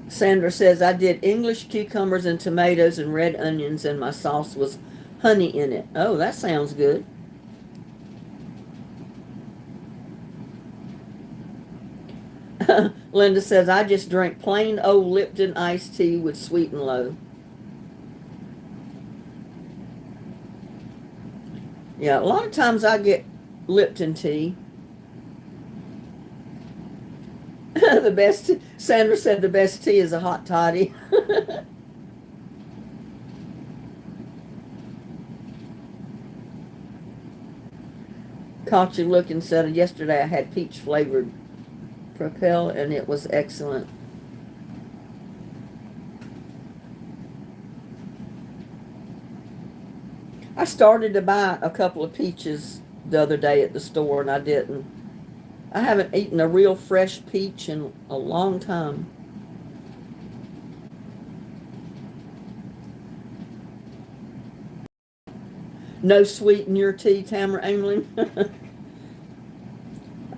Sandra says, I did English cucumbers and tomatoes and red onions, and my sauce was honey in it. Oh, that sounds good. Linda says, I just drink plain old Lipton iced tea with sweet and low. Yeah, a lot of times I get Lipton tea. The best, Sandra said the best tea is a hot toddy. Caught you looking said, yesterday I had peach flavored Propel and it was excellent. I started to buy a couple of peaches the other day at the store and I didn't. I haven't eaten a real fresh peach in a long time. No sweet in your tea, Tamara Aimling?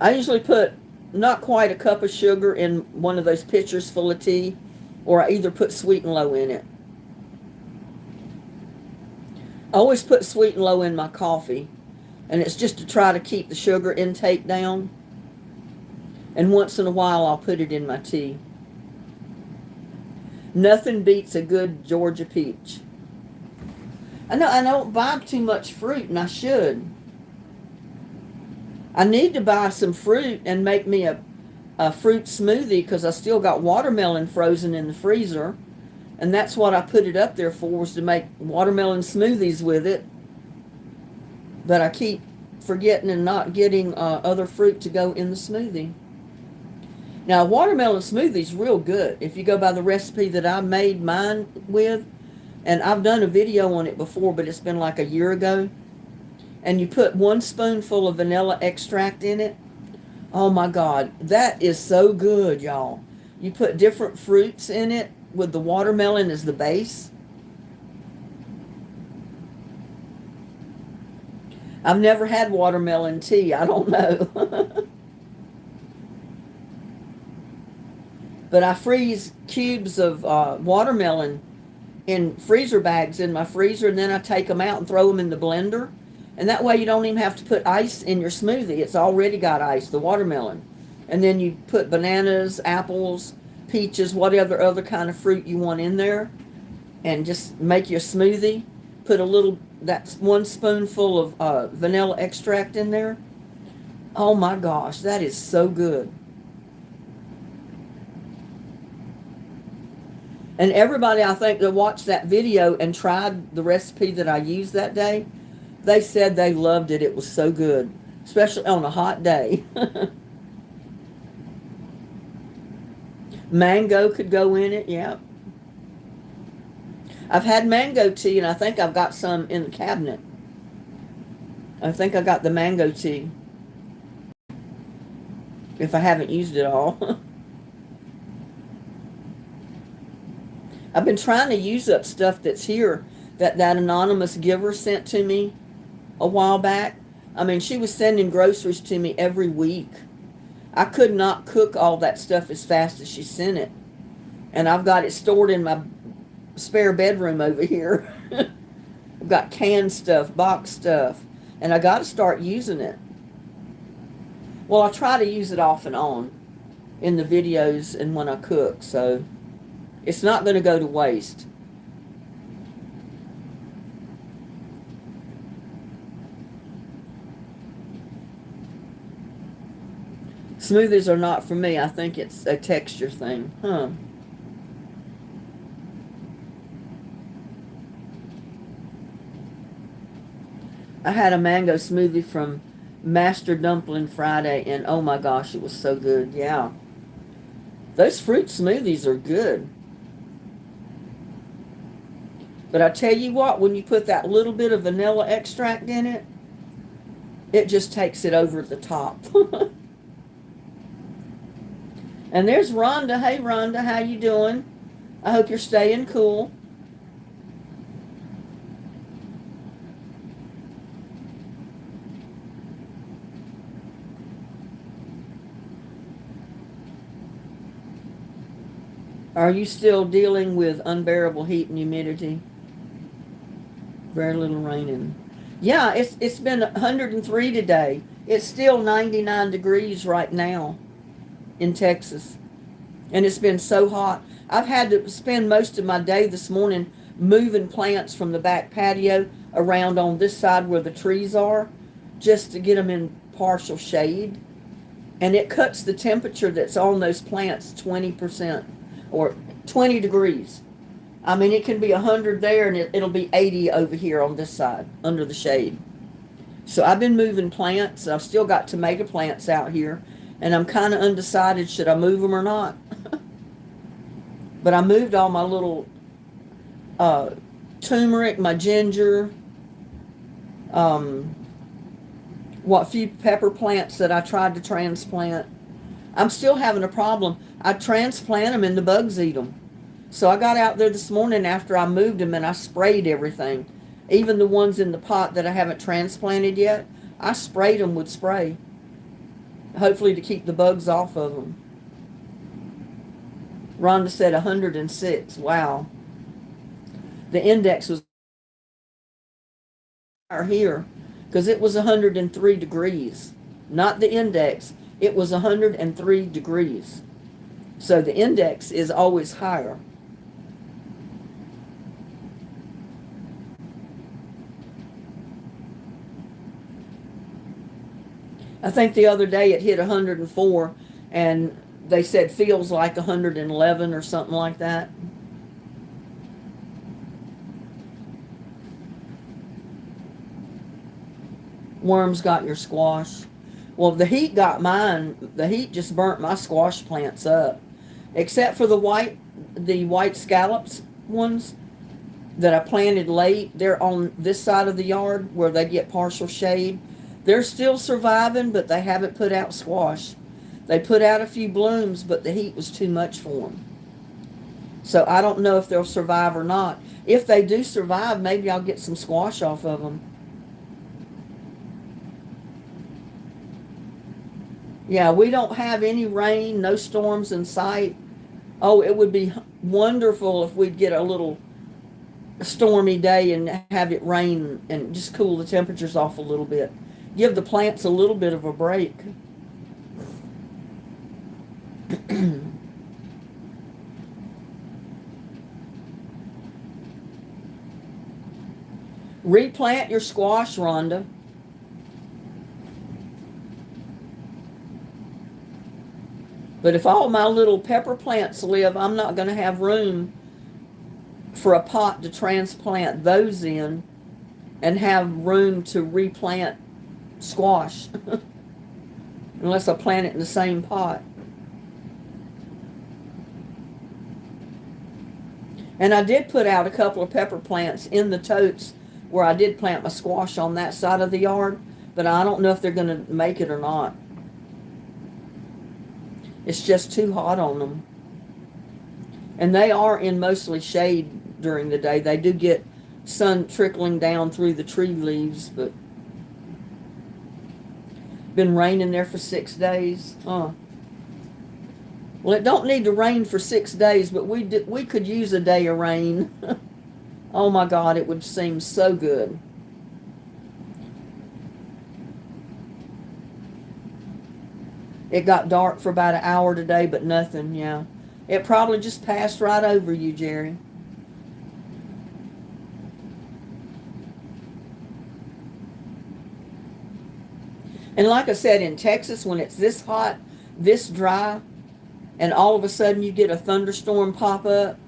I usually put not quite a cup of sugar in one of those pitchers full of tea, or I either put sweet and low in it. I always put sweet and low in my coffee, and it's just to try to keep the sugar intake down. And once in a while, I'll put it in my tea. Nothing beats a good Georgia peach. I know I don't buy too much fruit, and I should. I need to buy some fruit and make me a fruit smoothie because I still got watermelon frozen in the freezer. And that's what I put it up there for, was to make watermelon smoothies with it. But I keep forgetting and not getting other fruit to go in the smoothie. Now, watermelon smoothie's real good. If you go by the recipe that I made mine with, and I've done a video on it before, but it's been like a year ago. And you put 1 spoonful of vanilla extract in it. Oh my God, that is so good, y'all. You put different fruits in it with the watermelon as the base. I've never had watermelon tea. I don't know. But I freeze cubes of watermelon in freezer bags in my freezer, and then I take them out and throw them in the blender. And that way you don't even have to put ice in your smoothie. It's already got ice, the watermelon. And then you put bananas, apples, peaches, whatever other kind of fruit you want in there, and just make your smoothie. Put a little, that's 1 spoonful of vanilla extract in there. Oh my gosh, that is so good. And everybody, I think, that watched that video and tried the recipe that I used that day, they said they loved it. It was so good, especially on a hot day. Mango could go in it, yeah. I've had mango tea, and I think I've got some in the cabinet. I think I got the mango tea, if I haven't used it all. I've been trying to use up stuff that's here that anonymous giver sent to me a while back. I mean, she was sending groceries to me every week. I could not cook all that stuff as fast as she sent it. And I've got it stored in my spare bedroom over here. I've got canned stuff, boxed stuff, and I got to start using it. Well, I try to use it off and on in the videos and when I cook, so it's not going to go to waste. Smoothies are not for me. I think it's a texture thing. Huh. I had a mango smoothie from Master Dumpling Friday, and oh my gosh, it was so good. Yeah. Those fruit smoothies are good. But I tell you what, when you put that little bit of vanilla extract in it, it just takes it over the top. And there's Rhonda. Hey, Rhonda, how you doing? I hope you're staying cool. Are you still dealing with unbearable heat and humidity? Very little raining. Yeah, it's been 103 today. It's still 99 degrees right now in Texas. And it's been so hot. I've had to spend most of my day this morning moving plants from the back patio around on this side where the trees are, just to get them in partial shade. And it cuts the temperature that's on those plants 20% or 20 degrees. I mean, it can be 100 there and it'll be 80 over here on this side under the shade. So I've been moving plants. I've still got tomato plants out here, and I'm kind of undecided, should I move them or not? But I moved all my little turmeric, my ginger, what few pepper plants that I tried to transplant. I'm still having a problem. I transplant them and the bugs eat them. So I got out there this morning after I moved them and I sprayed everything. Even the ones in the pot that I haven't transplanted yet, I sprayed them with spray. Hopefully to keep the bugs off of them. Rhonda said 106. Wow. The index was higher here because it was 103 degrees. Not the index. It was 103 degrees. So the index is always higher. I think the other day it hit 104 and they said feels like 111 or something like that. Worms got your squash. Well, the heat got mine. The heat just burnt my squash plants up. Except for the white scallops ones that I planted late. They're on this side of the yard where they get partial shade. They're still surviving, but they haven't put out squash. They put out a few blooms, but the heat was too much for them. So I don't know if they'll survive or not. If they do survive, maybe I'll get some squash off of them. Yeah, we don't have any rain, no storms in sight. Oh, it would be wonderful if we'd get a little stormy day and have it rain and just cool the temperatures off a little bit. Give the plants a little bit of a break. Replant your squash, Rhonda. But if all my little pepper plants live, I'm not going to have room for a pot to transplant those in and have room to replant squash unless I plant it in the same pot. And I did put out a couple of pepper plants in the totes where I did plant my squash on that side of the yard, but I don't know if they're going to make it or not. It's just too hot on them. And they are in mostly shade during the day. They do get sun trickling down through the tree leaves, but been raining there for 6 days. Well, it don't need to rain for 6 days, but we could use a day of rain. Oh my God, it would seem so good. It got dark for about an hour today, but nothing, yeah. It probably just passed right over you, Jerry. And like I said, in Texas, when it's this hot, this dry, and all of a sudden you get a thunderstorm pop up,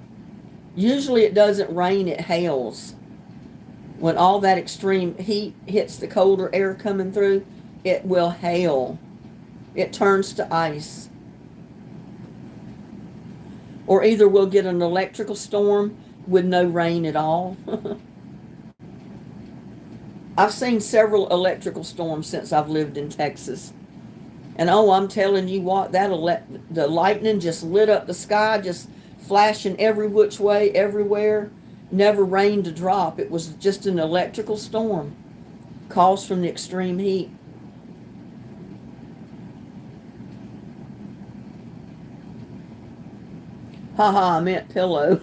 usually it doesn't rain, it hails. When all that extreme heat hits the colder air coming through, it will hail. It turns to ice. Or either we'll get an electrical storm with no rain at all. I've seen several electrical storms since I've lived in Texas. And oh, I'm telling you what, the lightning just lit up the sky, just flashing every which way, everywhere. Never rained a drop. It was just an electrical storm caused from the extreme heat. Haha, I meant pillow.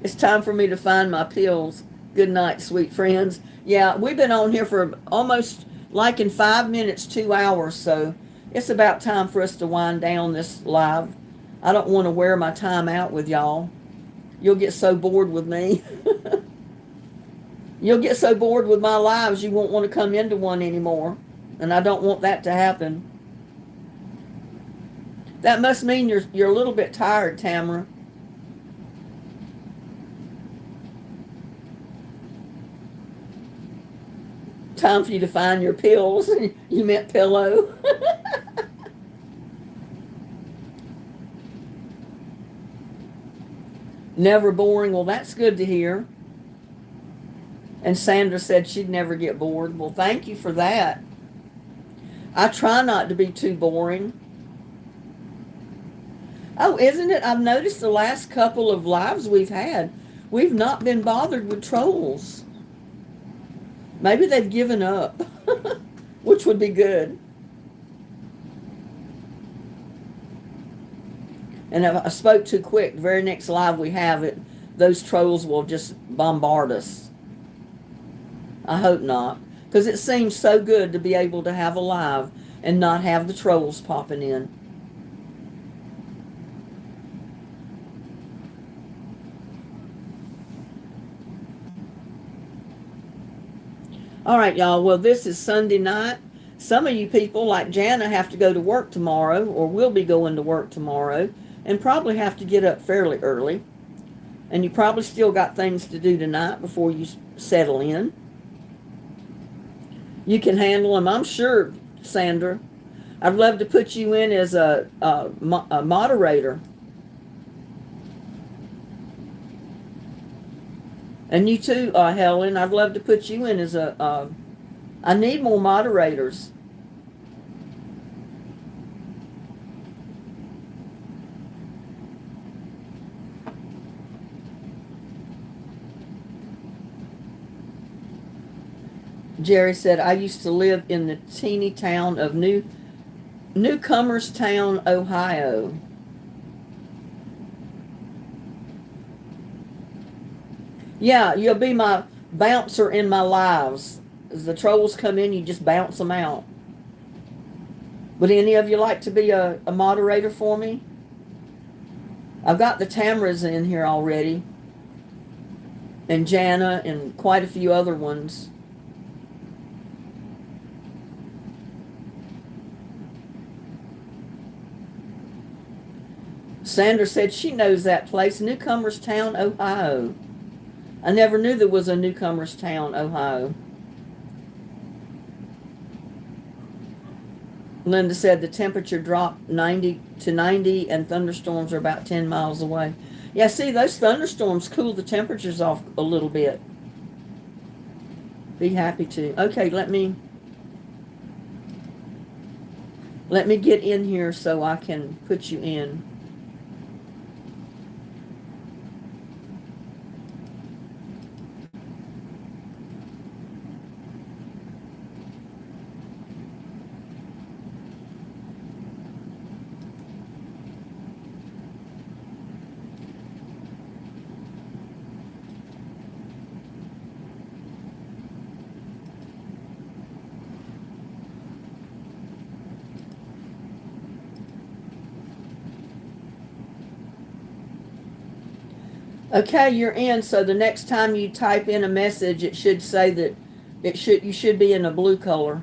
It's time for me to find my pills. Good night, sweet friends. Yeah, we've been on here for almost like in 5 minutes, 2 hours, so it's about time for us to wind down this live. I don't want to wear my time out with y'all. You'll get so bored with me. You'll get so bored with my lives you won't want to come into one anymore. And I don't want that to happen. That must mean you're a little bit tired, Tamara. Time for you to find your pills. You meant pillow. Never boring. Well, that's good to hear. And Sandra said she'd never get bored. Well, thank you for that. I try not to be too boring. Oh, isn't it? I've noticed the last couple of lives we've had, we've not been bothered with trolls. Maybe they've given up, which would be good. And if I spoke too quick, the very next live we have it, those trolls will just bombard us. I hope not, because it seems so good to be able to have a live and not have the trolls popping in. All right, y'all. Well, this is Sunday night. Some of you people, like Jana, have to go to work tomorrow, or will be going to work tomorrow, and probably have to get up fairly early. And you probably still got things to do tonight before you settle in. You can handle them, I'm sure, Sandra. I'd love to put you in as a moderator. And you too, Helen, I'd love to put you in as I need more moderators. Jerry said, I used to live in the teeny town of Newcomerstown, Ohio. Yeah, you'll be my bouncer in my lives. As the trolls come in, you just bounce them out. Would any of you like to be a moderator for me? I've got the Tamaras in here already. And Jana and quite a few other ones. Sandra said she knows that place, Newcomerstown, Ohio. I never knew there was a Newcomerstown, Ohio. Linda said the temperature dropped 90 to 90 and thunderstorms are about 10 miles away. Yeah, see, those thunderstorms cool the temperatures off a little bit. Be happy to. Okay, let me get in here so I can put you in. Okay, you're in. So the next time you type in a message, it should say that you should be in a blue color.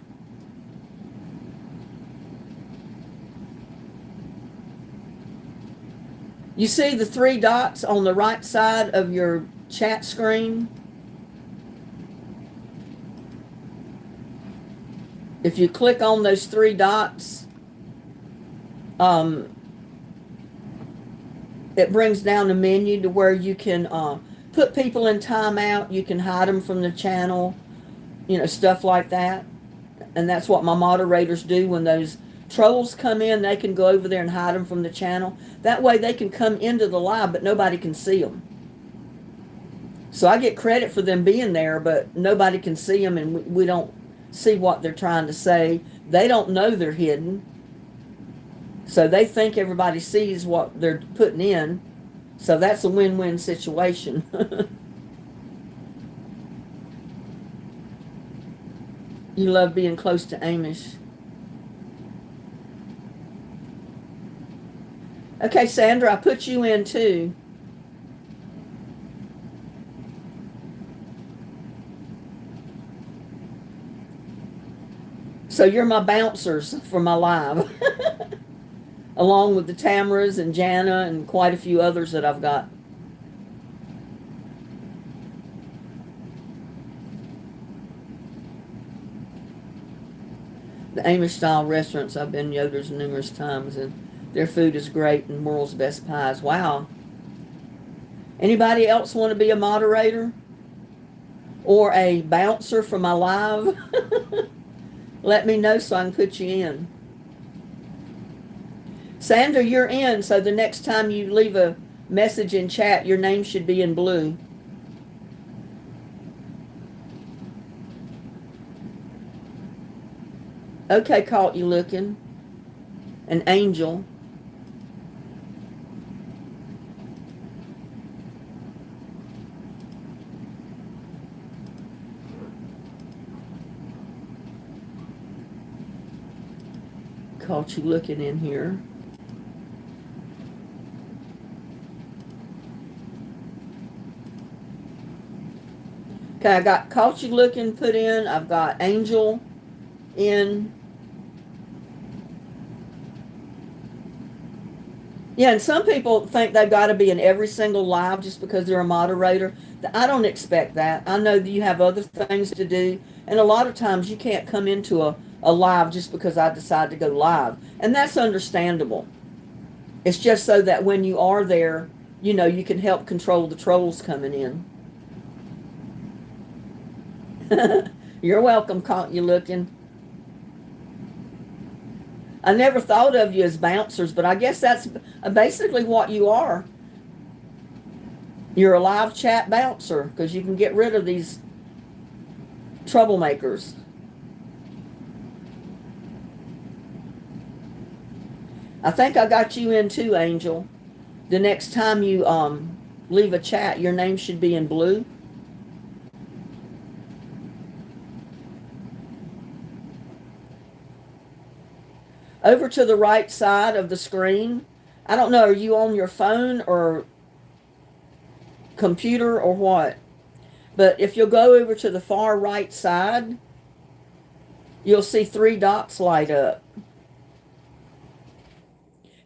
You see the 3 dots on the right side of your chat screen? If you click on those 3 dots, it brings down a menu to where you can put people in timeout. You can hide them from the channel, stuff like that. And that's what my moderators do when those trolls come in. They can go over there and hide them from the channel. That way they can come into the live, but nobody can see them. So I get credit for them being there, but nobody can see them, and we don't see what they're trying to say. They don't know they're hidden. So they think everybody sees what they're putting in. So that's a win-win situation. You love being close to Amish. Okay, Sandra, I put you in too. So you're my bouncers for my live. Along with the Tamaras and Jana and quite a few others that I've got. The Amish style restaurants, I've been Yoder's numerous times, and their food is great and world's best pies. Wow. Anybody else want to be a moderator? Or a bouncer for my live? Let me know so I can put you in. Sandra, you're in, so the next time you leave a message in chat, your name should be in blue. Okay, caught you looking. An angel. Caught you looking in here. Okay, I got caught you looking put in. I've got angel in. Yeah, and some people think they've got to be in every single live just because they're a moderator. I don't expect that. I know that you have other things to do, and a lot of times you can't come into a live just because I decide to go live, and that's understandable. It's just so that when you are there, you can help control the trolls coming in. You're welcome, caught you looking. I never thought of you as bouncers, but I guess that's basically what you are. You're a live chat bouncer because you can get rid of these troublemakers. I think I got you in too, Angel. The next time you leave a chat, your name should be in blue. Over to the right side of the screen. I don't know, are you on your phone or computer or what? But if you'll go over to the far right side, you'll see 3 dots light up.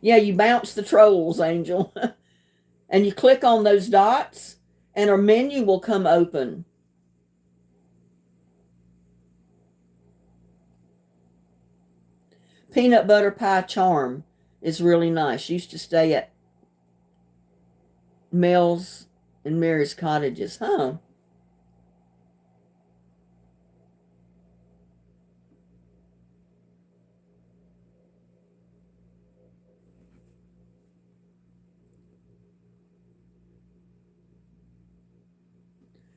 Yeah, you bounce the trolls, Angel. And you click on those dots and a menu will come open. Peanut butter pie charm is really nice. Used to stay at Mel's and Mary's cottages, huh?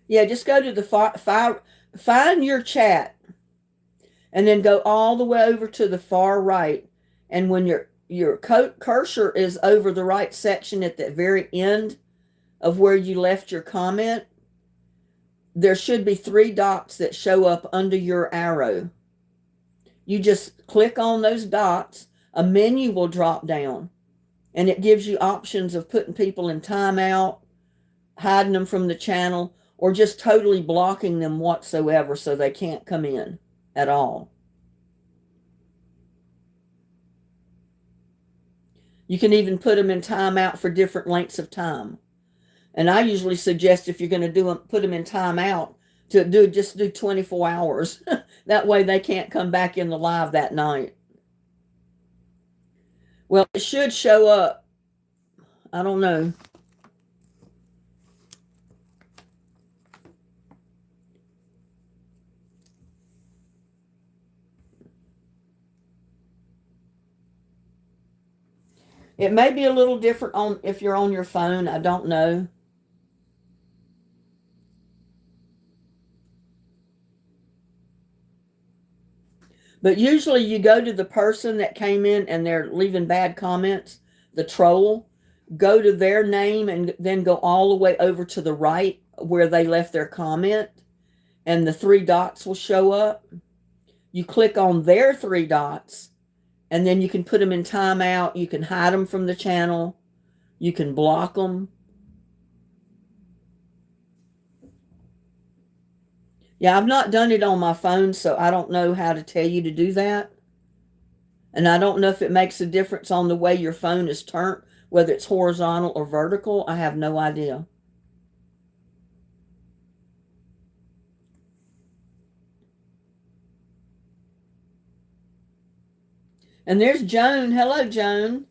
Yeah, just go to the find your chat, and then go all the way over to the far right. And when your cursor is over the right section at the very end of where you left your comment, there should be 3 dots that show up under your arrow. You just click on those dots, a menu will drop down, and it gives you options of putting people in timeout, hiding them from the channel, or just totally blocking them whatsoever so they can't come in at all. You can even put them in timeout for different lengths of time. And I usually suggest if you're going to put them in timeout, to just do 24 hours. That way they can't come back in the live that night. Well, it should show up I don't know. It may be a little different on if you're on your phone. I don't know. But usually you go to the person that came in and they're leaving bad comments, the troll, go to their name and then go all the way over to the right where they left their comment, and the three dots will show up. You click on their three dots, and then you can put them in timeout. You can hide them from the channel. You can block them. Yeah, I've not done it on my phone, so I don't know how to tell you to do that. And I don't know if it makes a difference on the way your phone is turned, whether it's horizontal or vertical. I have no idea. And there's Joan. Hello, Joan.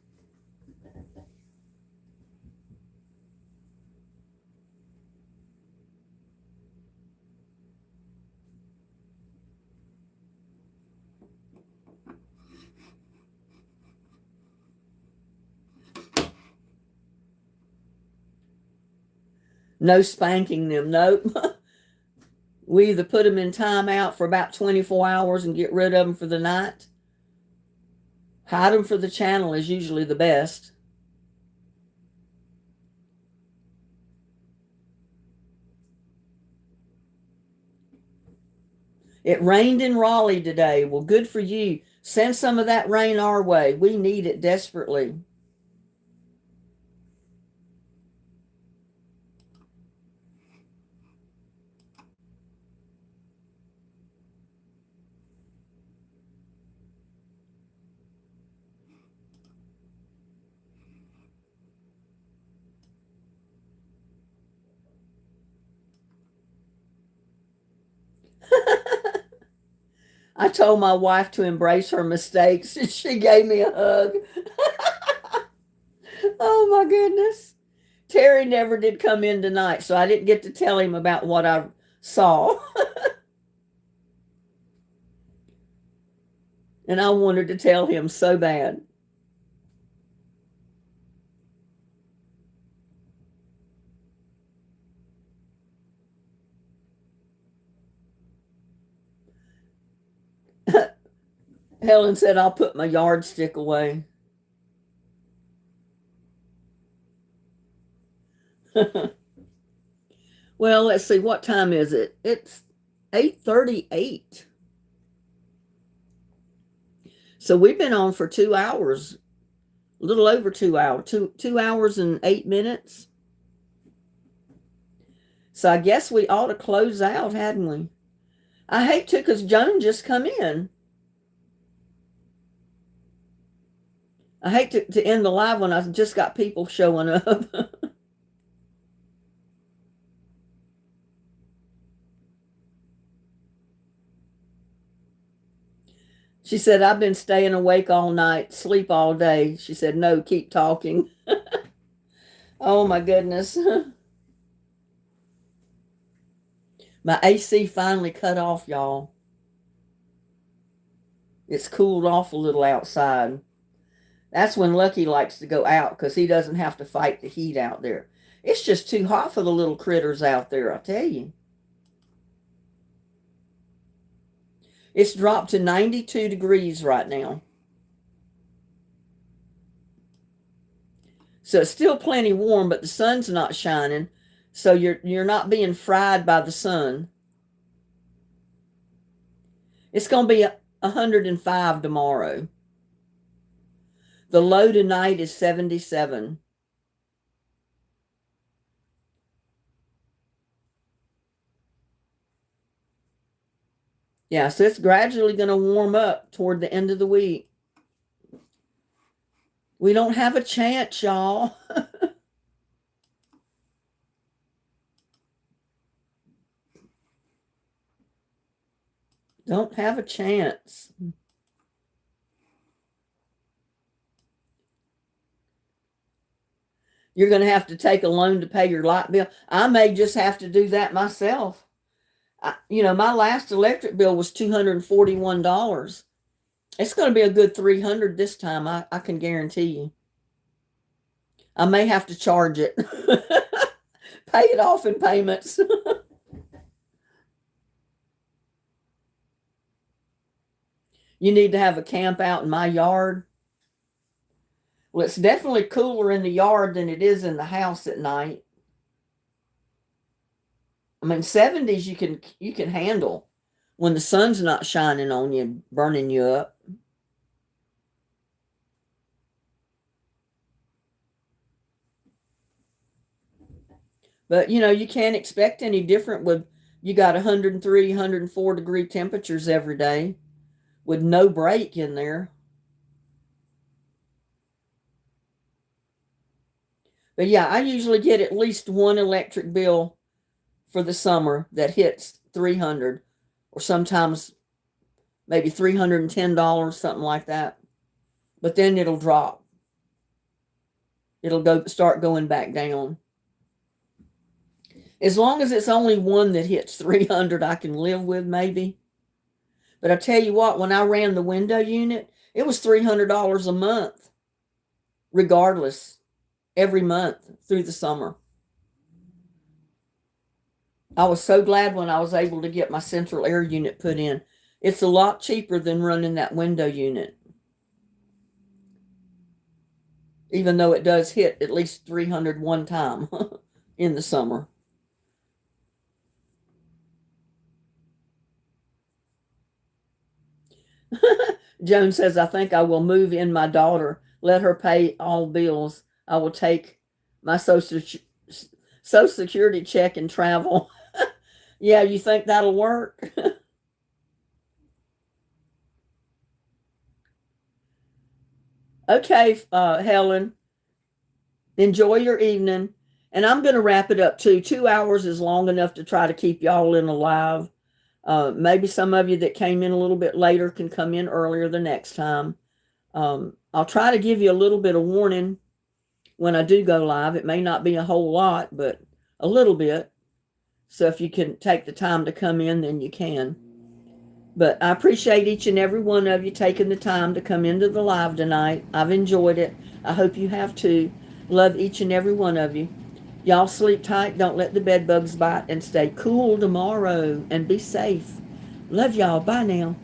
No spanking them. Nope. We either put them in timeout for about 24 hours and get rid of them for the night. Hide them for the channel is usually the best. It rained in Raleigh today. Well, good for you. Send some of that rain our way. We need it desperately. I told my wife to embrace her mistakes, and she gave me a hug. Oh my goodness. Terry never did come in tonight, so I didn't get to tell him about what I saw. And I wanted to tell him so bad. Helen said, I'll put my yardstick away. Well, let's see. What time is it? It's 8:38. So we've been on for 2 hours, a little over 2 hours, 2 hours and 8 minutes. So I guess we ought to close out, hadn't we? I hate to, because Joan just come in. I hate to end the live when I've just got people showing up. She said, I've been staying awake all night, sleep all day. She said, no, keep talking. Oh my goodness. My AC finally cut off, y'all. It's cooled off a little outside. That's when Lucky likes to go out, because he doesn't have to fight the heat out there. It's just too hot for the little critters out there, I tell you. It's dropped to 92 degrees right now. So it's still plenty warm, but the sun's not shining, so you're not being fried by the sun. It's going to be 105 tomorrow. The low tonight is 77. Yeah, so it's gradually going to warm up toward the end of the week. We don't have a chance, y'all. Don't have a chance. You're going to have to take a loan to pay your light bill. I may just have to do that myself. My last electric bill was $241. It's going to be a good $300 this time. I can guarantee you. I may have to charge it. Pay it off in payments. You need to have a camp out in my yard. Well, it's definitely cooler in the yard than it is in the house at night. I mean, 70s you can handle when the sun's not shining on you, burning you up. But you can't expect any different with you got 103, 104 degree temperatures every day with no break in there. But yeah, I usually get at least one electric bill for the summer that hits 300 or sometimes maybe $310, something like that. But then it'll drop. It'll start going back down. As long as it's only one that hits 300, I can live with maybe. But I tell you what, when I ran the window unit, it was $300 a month, regardless, every month through the summer. I was so glad when I was able to get my central air unit put in. It's a lot cheaper than running that window unit, even though it does hit at least 300 one time in the summer. Joan says, I think I will move in my daughter. Let her pay all bills. I will take my Social Security check and travel. Yeah, you think that'll work? Okay, Helen, enjoy your evening. And I'm going to wrap it up too. 2 hours is long enough to try to keep y'all in alive. Maybe some of you that came in a little bit later can come in earlier the next time. I'll try to give you a little bit of warning when I do go live. It may not be a whole lot, but a little bit. So if you can take the time to come in, then you can. But I appreciate each and every one of you taking the time to come into the live tonight. I've enjoyed it. I hope you have too. Love each and every one of you. Y'all sleep tight. Don't let the bed bugs bite. And stay cool tomorrow. And be safe. Love y'all. Bye now.